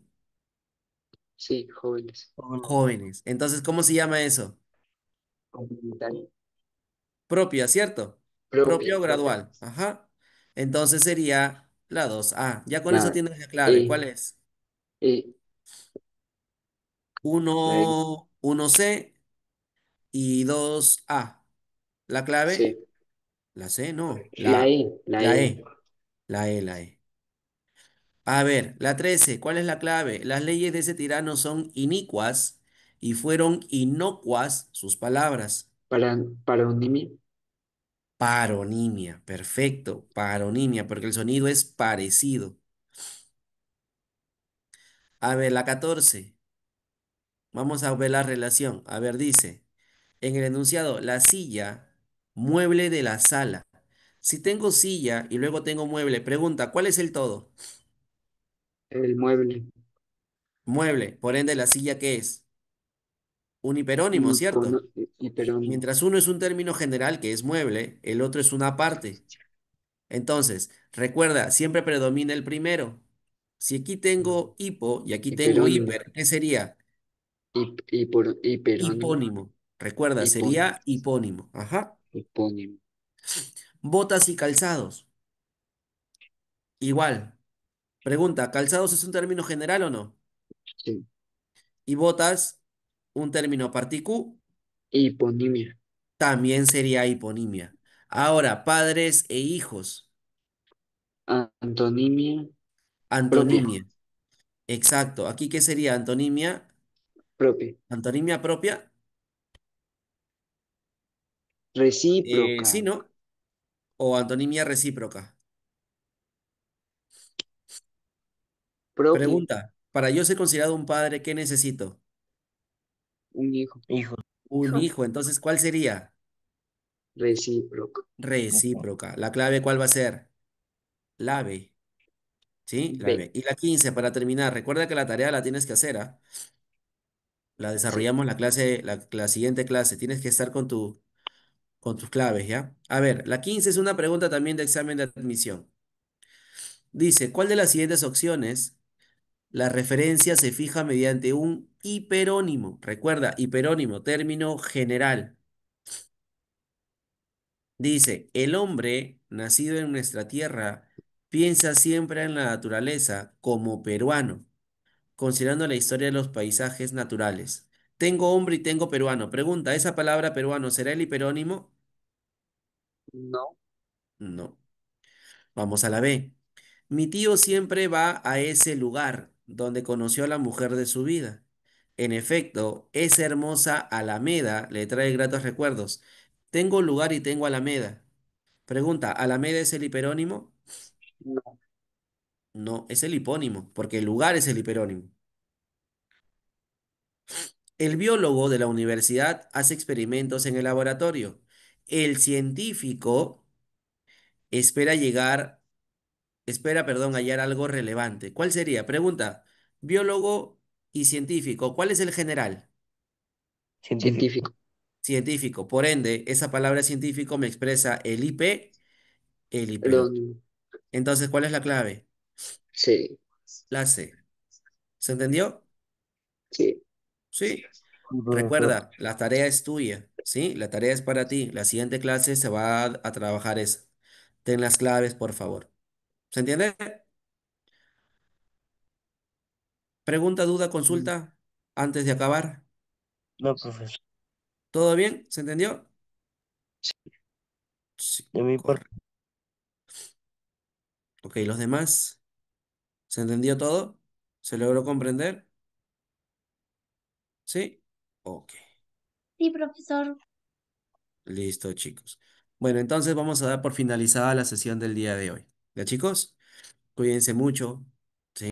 Sí, jóvenes. Jóvenes. Jóvenes. Entonces, ¿cómo se llama eso? Complementario. Propia, ¿cierto? Propia, Propio o propia. gradual. Ajá. Entonces sería la 2A. Ya con eso La tienes la clave. E, ¿Cuál es? E, la E, 1C y 2A. ¿La clave? C. La C, no. La La, E, la la E. E. La E, la E. A ver, la 13. ¿Cuál es la clave? Las leyes de ese tirano son inicuas y fueron inocuas sus palabras. Paronimia. Paronimia, perfecto, paronimia, porque el sonido es parecido. A ver, la 14. Vamos a ver la relación. A ver, dice, en el enunciado, la silla, mueble de la sala. Si tengo silla y luego tengo mueble, pregunta, ¿cuál es el todo? El mueble. Mueble, por ende, la silla, ¿qué es? Un hiperónimo, ¿cierto? Hiperónimo. Mientras uno es un término general, que es mueble, el otro es una parte. Entonces, recuerda, siempre predomina el primero. Si aquí tengo hipo y aquí tengo Hiperónimo. hiper, ¿qué sería? Hiperónimo. Hipónimo. Recuerda, Hipónimo. sería hipónimo. Ajá. Hipónimo. Botas y calzados. Igual. Pregunta, ¿calzados es un término general o no? Sí. Y botas, un término particu, Hiponimia. también sería hiponimia. Ahora, padres e hijos. Antonimia. Propia. Antonimia. Exacto. ¿Aquí qué sería antonimia? Propia. Antonimia propia. Recíproca. Sí, ¿no? O antonimia recíproca. Propia. Pregunta, para yo ser considerado un padre, ¿qué necesito? Un hijo. Hijo. Un Hijo. hijo. Entonces, ¿cuál sería? Recíproca. Recíproca. ¿La clave cuál va a ser? La B. ¿Sí? La B. B. Y la 15 para terminar. Recuerda que la tarea la tienes que hacer, ¿ah? La Sí. desarrollamos la clase, la siguiente clase. Tienes que estar con tus claves, ¿ya? A ver, la 15 es una pregunta también de examen de admisión. Dice, ¿cuál de las siguientes opciones la referencia se fija mediante un hiperónimo? Recuerda, hiperónimo, término general. Dice, el hombre nacido en nuestra tierra piensa siempre en la naturaleza como peruano, considerando la historia de los paisajes naturales. Tengo hombre y tengo peruano. Pregunta, ¿esa palabra peruano será el hiperónimo? No. No. Vamos a la B. Mi tío siempre va a ese lugar donde conoció a la mujer de su vida. En efecto, esa hermosa Alameda le trae gratos recuerdos. Tengo lugar y tengo Alameda. Pregunta, ¿Alameda es el hiperónimo? No. No, es el hipónimo, porque el lugar es el hiperónimo. El biólogo de la universidad hace experimentos en el laboratorio. El científico espera llegar, espera, perdón, hallar algo relevante. ¿Cuál sería? Pregunta, biólogo y científico, ¿cuál es el general? Científico. Científico. Científico. Por ende, esa palabra científico me expresa el IP, el hiperónimo. Erónimo. Entonces, ¿cuál es la clave? Sí. La C. ¿Se entendió? Sí. Sí. Sí, profesor. Recuerda, la tarea es tuya, ¿sí? La tarea es para ti. La siguiente clase se va a trabajar eso. Ten las claves, por favor. ¿Se entiende? Pregunta, duda, Mm, consulta antes de acabar. No, profesor. ¿Todo bien? ¿Se entendió? Sí, De mi parte. correcto. Ok, los demás. ¿Se entendió todo? ¿Se logró comprender? ¿Sí? Ok, Sí, profesor. listo, chicos. Bueno, entonces vamos a dar por finalizada la sesión del día de hoy. ¿Ya, chicos? Cuídense mucho.